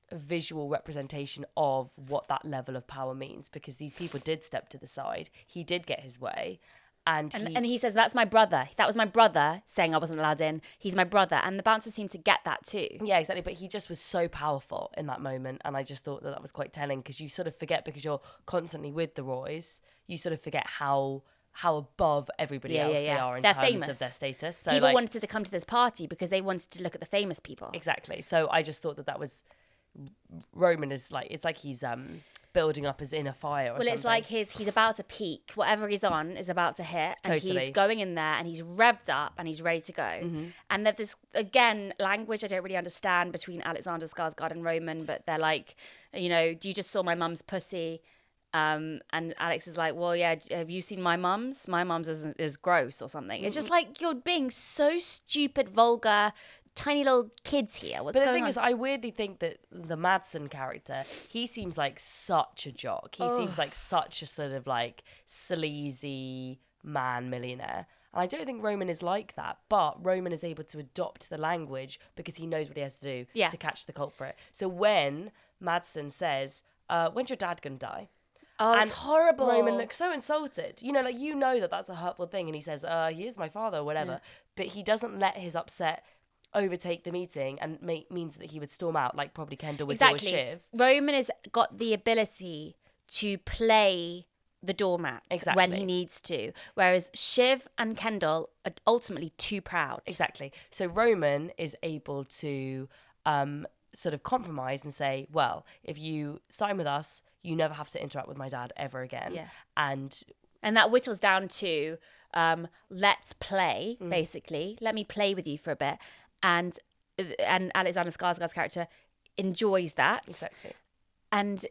a visual representation of what that level of power means, because these people did step to the side. He did get his way. And he says, that's my brother. That was my brother saying I wasn't allowed in. He's my brother. And the bouncers seem to get that too. Yeah, exactly. But he just was so powerful in that moment. And I just thought that was quite telling, because you sort of forget, because you're constantly with the Roys, you sort of forget how above everybody else they are in They're terms famous. of their status. So people wanted to come to this party because they wanted to look at the famous people. Exactly. So I just thought that was, Roman is like, it's like he's building up his inner fire or something. It's like he's about to peak. Whatever he's on is about to hit. And Totally. he's going in there and he's revved up and he's ready to go. Mm-hmm. And there's this, again, language I don't really understand between Alexander Skarsgård and Roman, but they're like, you know, you just saw my mum's pussy. And Alex is like, well, yeah, have you seen my mum's? My mum's is gross or something. It's just like, you're being so stupid, vulgar, tiny little kids here. What's going on? But the thing is, I weirdly think that the Madsen character, he seems like such a jock. He seems like such a sort of like sleazy man millionaire. And I don't think Roman is like that. But Roman is able to adopt the language because he knows what he has to do to catch the culprit. So when Madsen says, when's your dad going to die? Oh, and it's horrible. Roman looks so insulted. You know, like, you know that's a hurtful thing. And he says, he is my father or whatever. Yeah. But he doesn't let his upset overtake the meeting and means that he would storm out, like probably Kendall would do with Shiv. Roman has got the ability to play the doormat when he needs to. Whereas Shiv and Kendall are ultimately too proud. Exactly. So Roman is able to sort of compromise and say, well, if you sign with us, you never have to interact with my dad ever again. Yeah. And that whittles down to let's play, basically. Let me play with you for a bit. And Alexander Skarsgård's character enjoys that. Exactly. And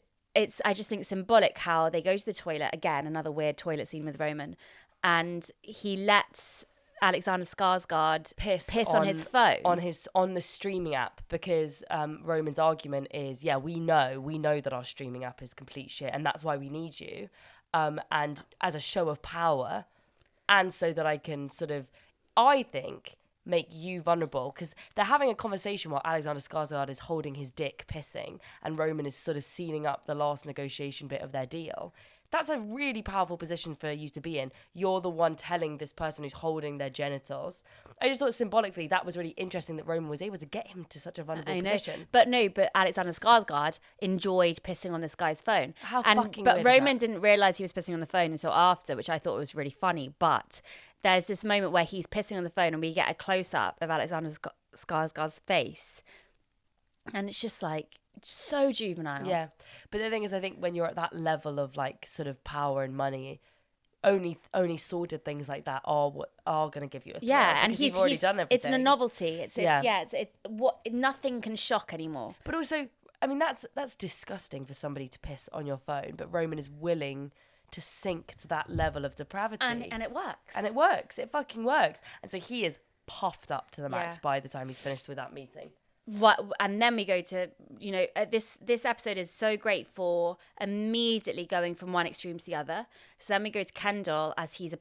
I just think symbolic how they go to the toilet, again, another weird toilet scene with Roman, and he lets Alexander Skarsgård piss on his phone. On the streaming app, because Roman's argument is, yeah, we know that our streaming app is complete shit, and that's why we need you. And as a show of power, and so that I can sort of, I think, make you vulnerable, because they're having a conversation while Alexander Skarsgård is holding his dick pissing and Roman is sort of sealing up the last negotiation bit of their deal. That's a really powerful position for you to be in. You're the one telling this person who's holding their genitals. I just thought symbolically that was really interesting that Roman was able to get him to such a vulnerable position. But Alexander Skarsgård enjoyed pissing on this guy's phone. But Roman didn't realise he was pissing on the phone until after, which I thought was really funny. But there's this moment where he's pissing on the phone and we get a close-up of Alexander Skarsgård's face. And it's just like, so juvenile. Yeah. But the thing is, I think when you're at that level of like sort of power and money, only sordid things like that are going to give you a thrill. Yeah, and he's already done everything. It's a novelty. Nothing can shock anymore. But also, I mean, that's disgusting for somebody to piss on your phone. But Roman is willing to sink to that level of depravity, and it works. And it works. It fucking works. And so he is puffed up to the max by the time he's finished with that meeting. And then we go to, you know, this episode is so great for immediately going from one extreme to the other. So then we go to Kendall as he's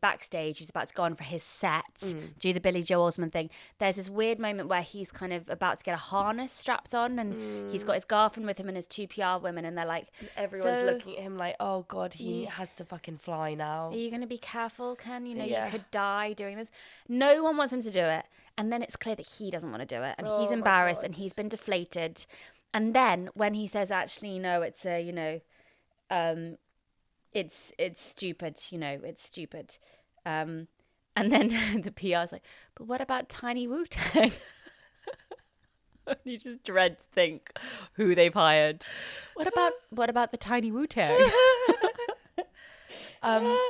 backstage, he's about to go on for his set, do the Billy Joe Osmond thing. There's this weird moment where he's kind of about to get a harness strapped on and he's got his girlfriend with him and his two PR women, and they're like, everyone's looking at him like, oh God, he has to fucking fly now. Are you going to be careful, Ken? You know, you could die doing this. No one wants him to do it. And then it's clear that he doesn't want to do it. And he's embarrassed and he's been deflated. And then when he says, actually, no, it's a, you know, it's stupid, you know, it's stupid. And then the PR's like, but what about Tiny Wu-Tang? You just dread to think who they've hired. What about the Tiny Wu-Tang?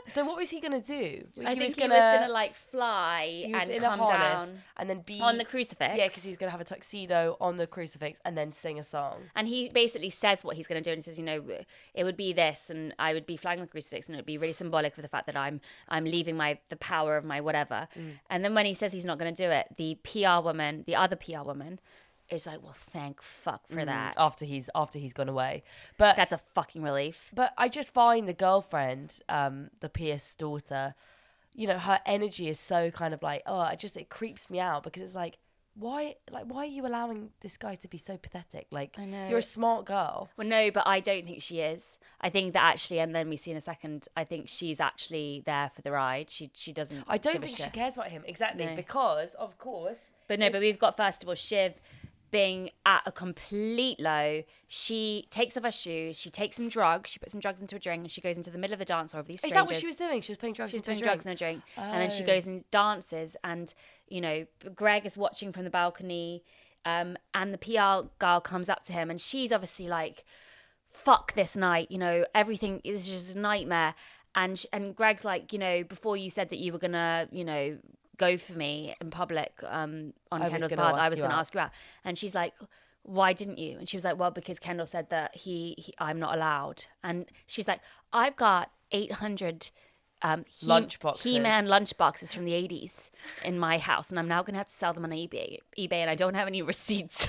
So what was he going to do? I think he was going to like fly and come down and then be on the crucifix. Yeah, because he's going to have a tuxedo on the crucifix and then sing a song. And he basically says what he's going to do, and he says, you know, it would be this, and I would be flying the crucifix, and it would be really symbolic of the fact that I'm leaving the power of my whatever. And then when he says he's not going to do it, the other PR woman, is like, well, thank fuck for that. After he's gone away, but that's a fucking relief. But I just find the girlfriend, the Pierce daughter, you know, her energy is so kind of like, oh, it creeps me out because it's like, why are you allowing this guy to be so pathetic? Like, I know. you're a smart girl. Well, no, but I don't think she is. I think that actually, and then we see in a second, I think she's actually there for the ride. She doesn't. I don't give a think she shit. cares about him. Exactly. No. Because, of course. But no, but we've got, first of all, Shiv being at a complete low. She takes off her shoes, she takes some drugs, she puts some drugs into a drink, and she goes into the middle of the dance floor of these Is strangers. that what she was doing? She was putting drugs into a drink? drugs in a drink. And then she goes and dances, and, you know, Greg is watching from the balcony, and the PR girl comes up to him, and she's obviously like, fuck this night, you know, everything is just a nightmare. And Greg's like, you know, before you said that you were gonna, you know, go for me in public on Kendall's path, I was going to ask you out. And she's like, why didn't you? And she was like, well, because Kendall said that I'm not allowed. And she's like, I've got 800 lunchboxes. He-Man lunchboxes from the 80s in my house, and I'm now going to have to sell them on eBay, and I don't have any receipts.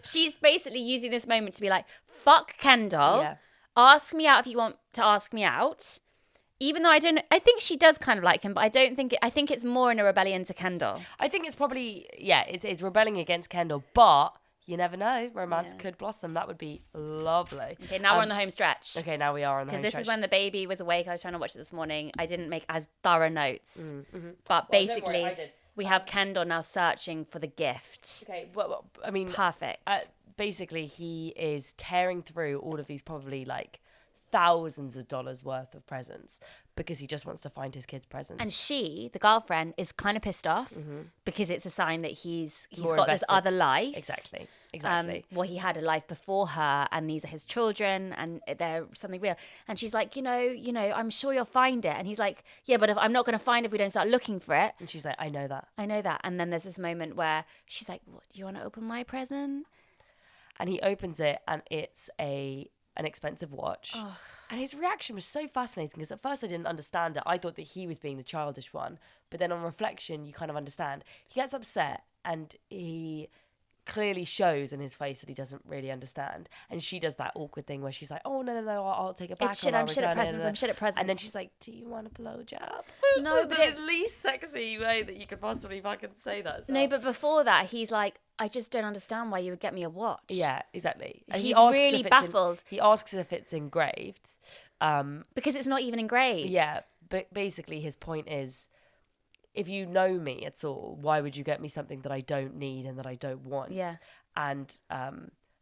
She's basically using this moment to be like, fuck Kendall. Yeah. Ask me out if you want to ask me out. Even though I think she does kind of like him, but I think it's more in a rebellion to Kendall. I think it's probably, it's rebelling against Kendall, but you never know. Romance could blossom. That would be lovely. Okay, now we're on the home stretch. Okay, now we are on the home stretch. Because this is when the baby was awake. I was trying to watch it this morning. I didn't make as thorough notes. Mm-hmm. But Well, don't basically, worry, I did. we have Kendall now searching for the gift. Okay, well, I mean... Perfect. Basically, he is tearing through all of these probably like thousands of dollars worth of presents because he just wants to find his kids' presents. And she, the girlfriend, is kind of pissed off because it's a sign that he's More got invested. this other life. Exactly. Well, he had a life before her, and these are his children, and they're something real. And she's like, you know, I'm sure you'll find it. And he's like, yeah, but I'm not going to find it if we don't start looking for it. And she's like, I know that. And then there's this moment where she's like, what, do you want to open my present? And he opens it, and it's an expensive watch. Oh. And his reaction was so fascinating because at first I didn't understand it. I thought that he was being the childish one. But then on reflection, you kind of understand. He gets upset, and he clearly shows in his face that he doesn't really understand. And she does that awkward thing where she's like, oh, no, I'll take it back. It's shit, I'm shit at presents, I'm shit at presents. And then she's like, do you want a blowjob? No, but but the least sexy way that you could possibly fucking say that. No, but before that, he's like, I just don't understand why you would get me a watch. Yeah, exactly. And he's really baffled. He asks if it's engraved. Because it's not even engraved. Yeah, but basically his point is, if you know me at all, why would you get me something that I don't need and that I don't want? Yeah. And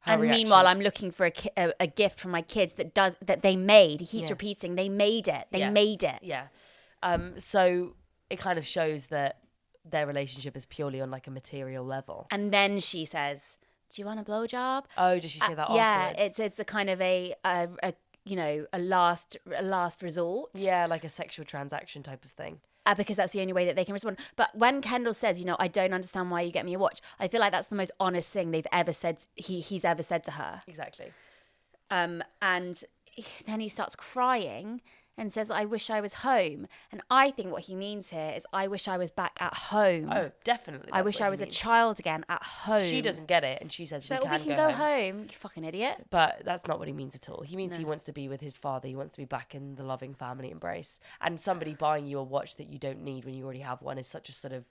meanwhile, I'm looking for a gift from my kids that they made. He keeps repeating, they made it. They made it. Yeah. So it kind of shows that their relationship is purely on like a material level. And then she says, "Do you want a blowjob?" Oh, does she say that yeah, afterwards? it's a kind of a last resort. Yeah, like a sexual transaction type of thing. Because that's the only way that they can respond. But when Kendall says, I don't understand why you get me a watch, I feel like that's the most honest thing they've ever said. He's ever said to her. Exactly. And then he starts crying and says, I wish I was home. And I think what he means here is, I wish I was back at home. Oh, definitely. I wish I was a child again at home. She doesn't get it, and she says, we can go home. You fucking idiot. But that's not what he means at all. He means he wants to be with his father. He wants to be back in the loving family embrace. And somebody buying you a watch that you don't need when you already have one is such a sort of,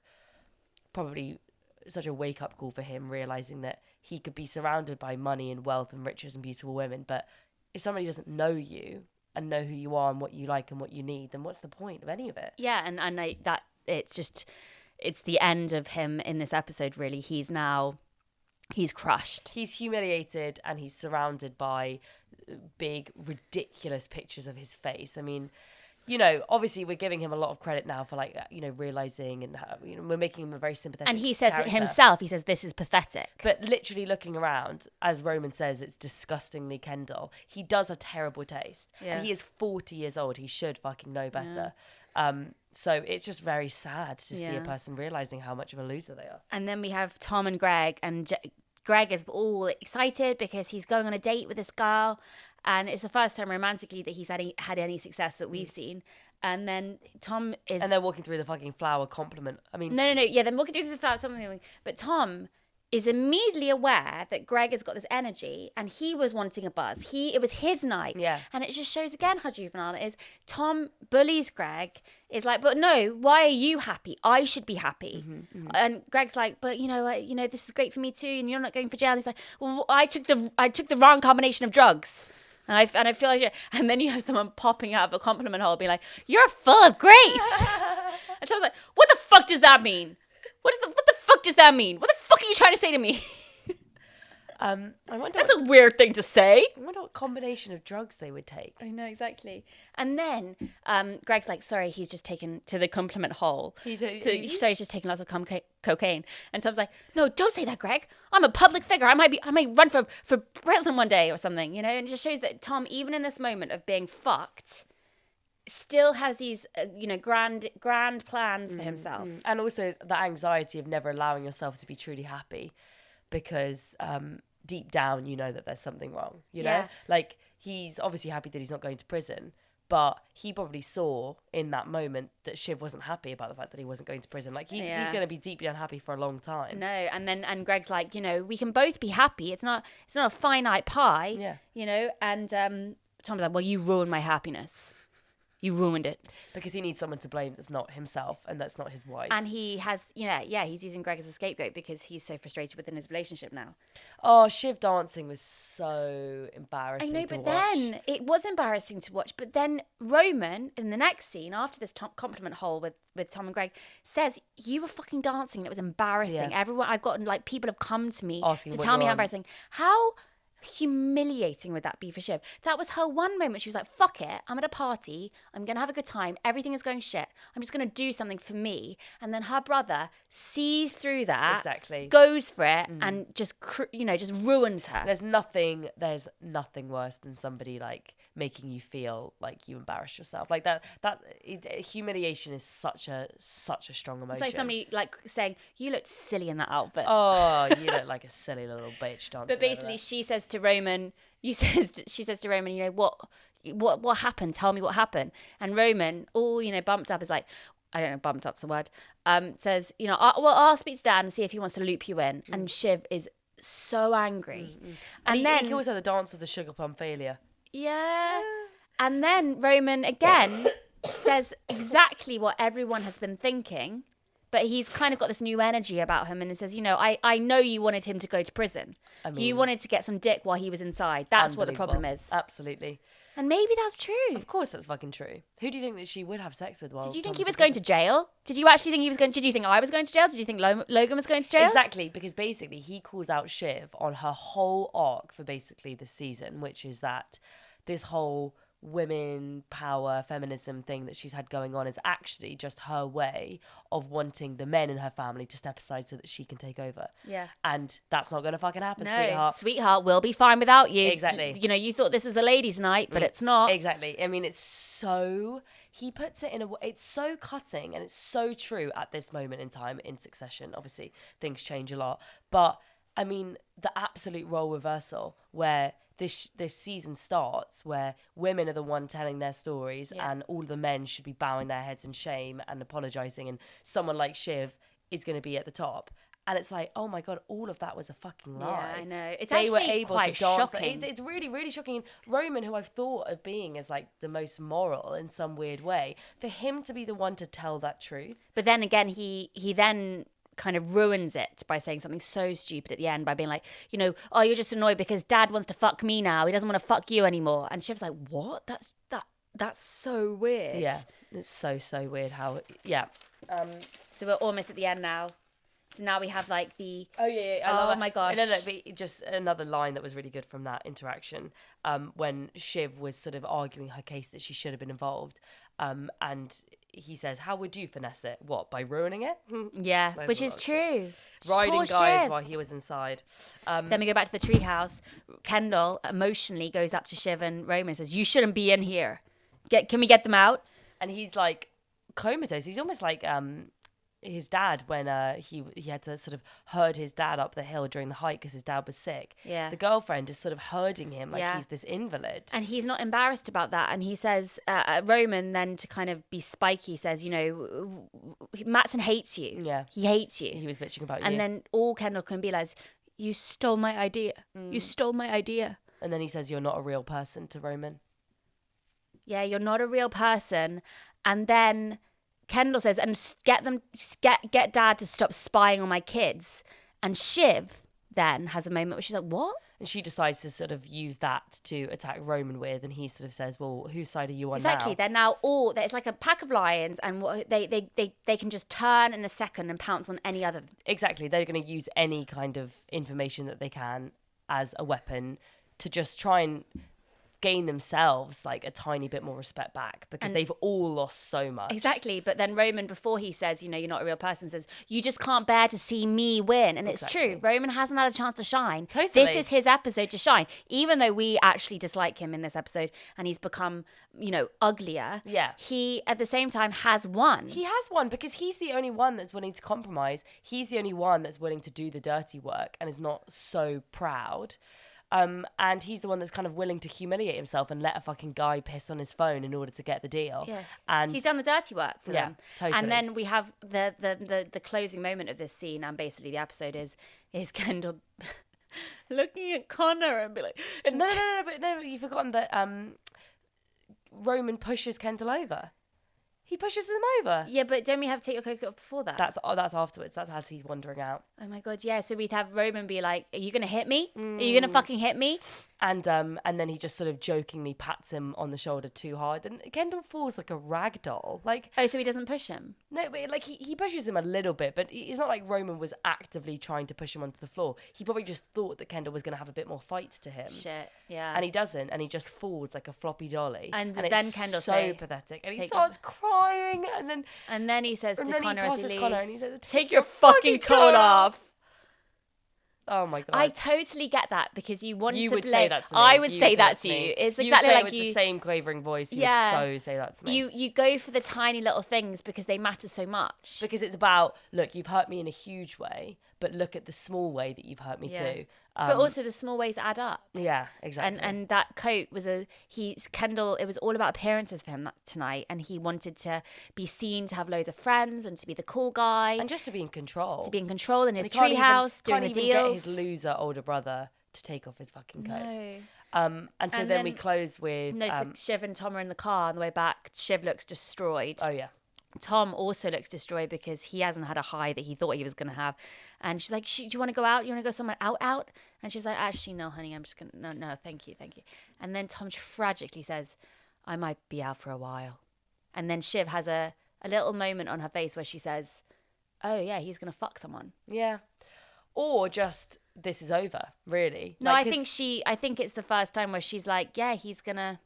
probably such a wake-up call for him, realising that he could be surrounded by money and wealth and riches and beautiful women, but if somebody doesn't know you and know who you are and what you like and what you need, then what's the point of any of it? Yeah, and that it's the end of him in this episode, really. He's crushed. He's humiliated, and he's surrounded by big, ridiculous pictures of his face. I mean, obviously we're giving him a lot of credit now for realizing, and we're making him a very sympathetic And he says character. it himself. He says, this is pathetic. But literally looking around, as Roman says, it's disgustingly Kendall. He does have terrible taste. Yeah. And he is 40 years old. He should fucking know better. So it's just very sad to see a person realizing how much of a loser they are. And then we have Tom and Greg, and Greg is all excited because he's going on a date with this girl. And it's the first time romantically that he's had any success that we've seen. And then Tom is... And they're walking through the fucking flower compliment. I mean... No. Yeah, they're walking through the flower, something. But Tom is immediately aware that Greg has got this energy and he was wanting a buzz. It was his night. Yeah. And it just shows again how juvenile it is. Tom bullies Greg, is like, but no, why are you happy? I should be happy. And Greg's like, but this is great for me too, and you're not going for jail. And he's like, well, I took the wrong combination of drugs. And I feel like, and then you have someone popping out of a compliment hole being like, you're full of grace. And so I was like, what the fuck does that mean? What the fuck does that mean? What the fuck are you trying to say to me? I wonder That's a weird thing to say. I wonder what combination of drugs they would take. I know, exactly. And then Greg's like, sorry, he's just taken to the compliment hole. He's just taking lots of cocaine. And so I was like, no, don't say that, Greg. I'm a public figure. I might run for president one day or something, And it just shows that Tom, even in this moment of being fucked, still has these, grand plans for himself. And also the anxiety of never allowing yourself to be truly happy because deep down you know that there's something wrong, Yeah. Like, he's obviously happy that he's not going to prison, but he probably saw in that moment that Shiv wasn't happy about the fact that he wasn't going to prison. Like, he's going to be deeply unhappy for a long time. No, and Greg's like, we can both be happy. It's not a finite pie. Yeah. And Tom's like, well, you ruined my happiness. You ruined it. Because he needs someone to blame that's not himself and that's not his wife. And he has, he's using Greg as a scapegoat because he's so frustrated within his relationship now. Oh, Shiv dancing was so embarrassing to watch. Then it was embarrassing to watch. But then Roman, in the next scene, after this compliment hole with Tom and Greg, says, you were fucking dancing. It was embarrassing. Yeah. Everyone, I've gotten, people have come to me asking to what tell me you're how on. embarrassing. How humiliating would that be for Shiv? That was her one moment. She was like, fuck it, I'm at a party, I'm gonna have a good time, everything is going shit, I'm just gonna do something for me. And then her brother sees through that, Exactly, goes for it, and just just ruins her. There's nothing worse than somebody making you feel like you embarrassed yourself. Like humiliation is such a strong emotion. It's like somebody saying, you looked silly in that outfit. Oh, you look like a silly little bitch dancing. But basically, she says to Roman, she says to Roman, what happened? Tell me what happened. And Roman, all bumped up, is like, I don't know, bumped up's the word. Says, I'll speak to Dad and see if he wants to loop you in. And Shiv is so angry, and then he calls her the dance of the sugar plum failure. Yeah, and then Roman again says exactly what everyone has been thinking. But he's kind of got this new energy about him and he says, I know you wanted him to go to prison. You wanted to get some dick while he was inside. That's what the problem is. Absolutely. And maybe that's true. Of course that's fucking true. Who do you think that she would have sex with while Did you think Tom he was going to jail? Did you actually think he was going? Did you think I was going to jail? Did you think Logan was going to jail? Exactly, because basically he calls out Shiv on her whole arc for basically this season, which is that this whole women power feminism thing that she's had going on is actually just her way of wanting the men in her family to step aside so that she can take over. Yeah. And that's not gonna fucking happen, No, sweetheart, we'll be fine without you. Exactly. You thought this was a ladies' night, but it's not. Exactly. I mean, he puts it in it's so cutting and it's so true at this moment in time in Succession. Obviously things change a lot, but I mean the absolute role reversal where this season starts where women are the one telling their stories and all the men should be bowing their heads in shame and apologizing, and someone like Shiv is going to be at the top. And it's like, oh my God, all of that was a fucking lie. Yeah, I know. It's they actually were able quite to dance. shocking. It's really, really shocking. Roman, who I've thought of being as the most moral in some weird way, for him to be the one to tell that truth. But then again, he then kind of ruins it by saying something so stupid at the end by being like, oh, you're just annoyed because Dad wants to fuck me now. He doesn't want to fuck you anymore. And Shiv's like, what? That's so weird. Yeah, it's so weird how, yeah. So we're almost at the end now. So now we have the... Oh, yeah. I love it. My gosh. No, but just another line that was really good from that interaction when Shiv was sort of arguing her case that she should have been involved. And he says, how would you finesse it? What, by ruining it? Yeah, which is true. Riding guys Shiv. while he was inside. Then we go back to the treehouse. Kendall emotionally goes up to Shiv and Roman and says, you shouldn't be in here. Can we get them out? And he's comatose. He's almost his dad when he had to sort of herd his dad up the hill during the hike because his dad was sick. Yeah. The girlfriend is sort of herding him like Yeah. he's this invalid. And he's not embarrassed about that. And he says, Roman then to kind of be spiky says, you know, Mattson hates you. Yeah. He hates you. He was bitching about you. And then all Kendall can be like, you stole my idea. You stole my idea. And then he says, you're not a real person to Roman. Yeah, you're not a real person. And then Kendall says, and get dad to stop spying on my kids. And Shiv then has a moment where she's like, what? And she decides to sort of use that to attack Roman with, and he sort of says, well, whose side are you on Exactly. now? They're now all, it's like a pack of lions, and they can just turn in a second and pounce on any other. Exactly. They're going to use any kind of information that they can as a weapon to just try and gain themselves like a tiny bit more respect back, because they've all lost so much. Exactly. But then Roman, before he says, you know, you're not a real person, says, you just can't bear to see me win. And it's true. Roman hasn't had a chance to shine. Totally. This is his episode to shine. Even though we actually dislike him in this episode and he's become, you know, uglier. Yeah. He, at the same time, has won. He has won because he's the only one that's willing to compromise. He's the only one that's willing to do the dirty work and is not so proud. And he's the one that's kind of willing to humiliate himself and let a fucking guy piss on his phone in order to get the deal. Yeah. And he's done the dirty work for them. Totally. And then we have the closing moment of this scene, and basically the episode is Kendall looking at Connor and be like, no, you've forgotten that Roman pushes Kendall over. He pushes him over. Yeah, but don't we have to take your coat off before that? That's afterwards. That's as he's wandering out. Oh my god, yeah. So we'd have Roman be like, "Are you gonna hit me? Are you gonna fucking hit me?" And then he just sort of jokingly pats him on the shoulder too hard, and Kendall falls like a rag doll. Like, oh, so he doesn't push him? No, but like he pushes him a little bit, but it's not like Roman was actively trying to push him onto the floor. He probably just thought that Kendall was going to have a bit more fight to him. Shit, yeah. And he doesn't, and he just falls like a floppy dolly. And then it's Kendall so say, pathetic, and he starts crying, and then he says to Connor as he leaves, Connor, and he says, "Take your fucking coat off." Oh my god! I totally get that, because you want you to would blame. say that to me. I would say that to you. It's exactly like like with you. the same quavering voice. You would so say that to me. You go for the tiny little things because they matter so much. Because it's about, look, you've hurt me in a huge way, but look at the small way that you've hurt me too. But also the small ways add up. Yeah, exactly. And that coat was Kendall, it was all about appearances for him tonight, and he wanted to be seen to have loads of friends and to be the cool guy. And just to be in control. To be in control in his treehouse, doing the deals. Can't even get his loser older brother to take off his fucking coat. No. And so then we close with... No, so Shiv and Tom are in the car on the way back. Shiv looks destroyed. Oh, yeah. Tom also looks destroyed because he hasn't had a high that he thought he was going to have. And she's like, do you want to go out? You want to go somewhere out? And she's like, actually, no, honey, I'm just going to, no, thank you. And then Tom tragically says, I might be out for a while. And then Shiv has a little moment on her face where she says, oh, yeah, he's going to fuck someone. Yeah. Or just, this is over, really. No, I think it's the first time where she's like, yeah, he's going to,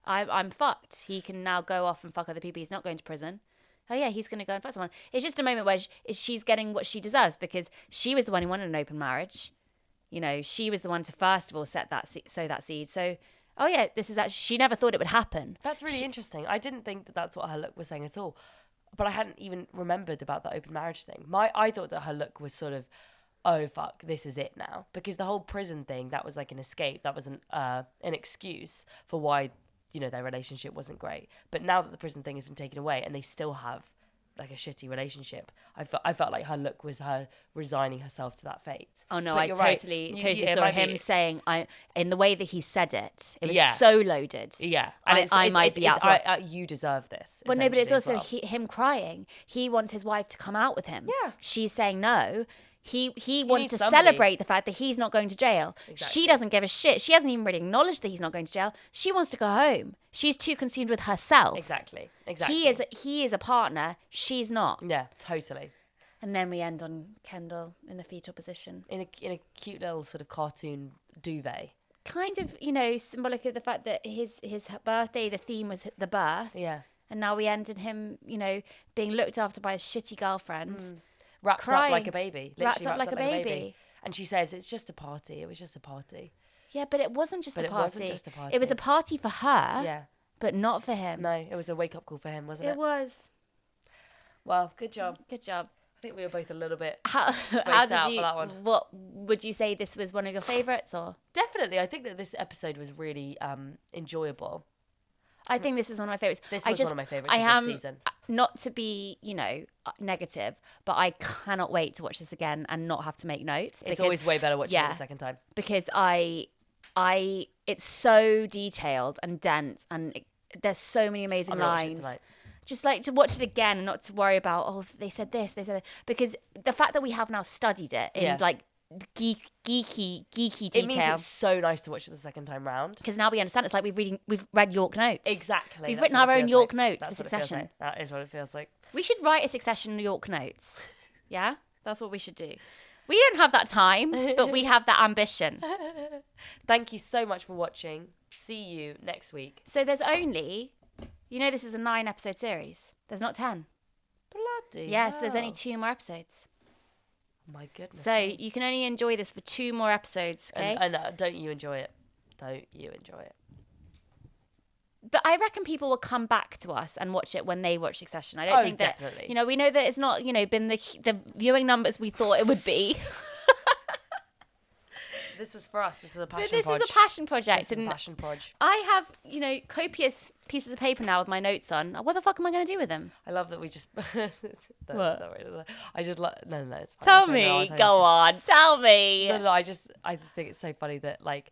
I'm fucked. He can now go off and fuck other people. He's not going to prison. Oh yeah, he's going to go and fuck someone. It's just a moment where she's getting what she deserves, because she was the one who wanted an open marriage. You know, she was the one to first of all sow that seed. So, oh yeah, this is actually, she never thought it would happen. That's really interesting. I didn't think that that's what her look was saying at all. But I hadn't even remembered about the open marriage thing. I thought that her look was sort of, oh fuck, this is it now. Because the whole prison thing, that was like an escape. That was an excuse for why, you know, their relationship wasn't great. But now that the prison thing has been taken away and they still have like a shitty relationship, I felt like her look was her resigning herself to that fate. Oh no, but I totally saw him saying, in the way that he said it was so loaded. Yeah, and I might be out. You deserve this. Well, no, but it's also him crying. He wants his wife to come out with him. Yeah, she's saying no. He wants to celebrate the fact that he's not going to jail. Exactly. She doesn't give a shit. She hasn't even really acknowledged that he's not going to jail. She wants to go home. She's too consumed with herself. Exactly. He is a partner. She's not. Yeah, totally. And then we end on Kendall in the fetal position. In a cute little sort of cartoon duvet. Kind of, you know, symbolic of the fact that his birthday, the theme was the birth. Yeah. And now we end in him, you know, being looked after by a shitty girlfriend. Wrapped up like a baby. Wrapped up like a baby. And she says, it's just a party. It was just a party. Yeah, but it wasn't just a party. It wasn't just a party. It was a party for her. Yeah. But not for him. No, it was a wake-up call for him, wasn't it? It was. Well, good job. Good job. I think we were both a little bit How spaced did out you? for that one. What would you say? This was one of your favourites, or? Definitely. I think that this episode was really enjoyable. I think this was one of my favourites. This was one of my favourites I of am, this season. not to be, negative, but I cannot wait to watch this again and not have to make notes. It's always way better watching it the second time. Because it's so detailed and dense, and there's so many amazing lines. Just like to watch it again and not to worry about, oh, they said this, because the fact that we have now studied it in like geeky detail. It means it's so nice to watch it the second time round. Because now we understand. It's like we've read York Notes. Exactly. We've written our own York Notes for Succession. Succession. That is what it feels like. We should write a Succession York Notes. Yeah? That's what we should do. We don't have that time, but we have that ambition. Thank you so much for watching. See you next week. So there's only, this is a 9-episode series. There's not 10. Bloody Yes, hell. there's only 2 more episodes. My goodness. So you can only enjoy this for 2 more episodes, okay? And don't you enjoy it. Don't you enjoy it. But I reckon people will come back to us and watch it when they watch Succession. I don't think that, definitely. we know that it's not, been the viewing numbers we thought it would be. This is for us. This is a passion But project. this is a passion project. This is a passion project. I have, copious pieces of paper now with my notes on. What the fuck am I going to do with them? I love that we just... What? I just like... No, it's fine. Tell me. Go on. Tell me. No, I just think it's so funny that, like...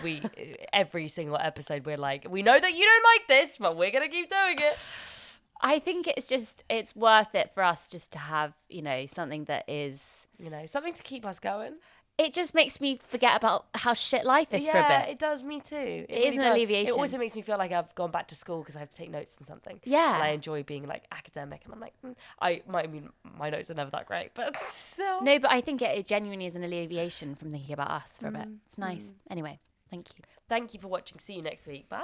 We every single episode we're like, we know that you don't like this, but we're gonna keep doing it. I think it's worth it for us just to have something that is something to keep us going. It just makes me forget about how shit life is for a bit. Yeah, it does me too. It is an alleviation. It also makes me feel like I've gone back to school because I have to take notes on something. Yeah, and I enjoy being like academic, and I'm like, my notes are never that great, but still. No, but I think it genuinely is an alleviation from thinking about us for a bit. It's nice. Anyway, thank you. Thank you for watching. See you next week. Bye.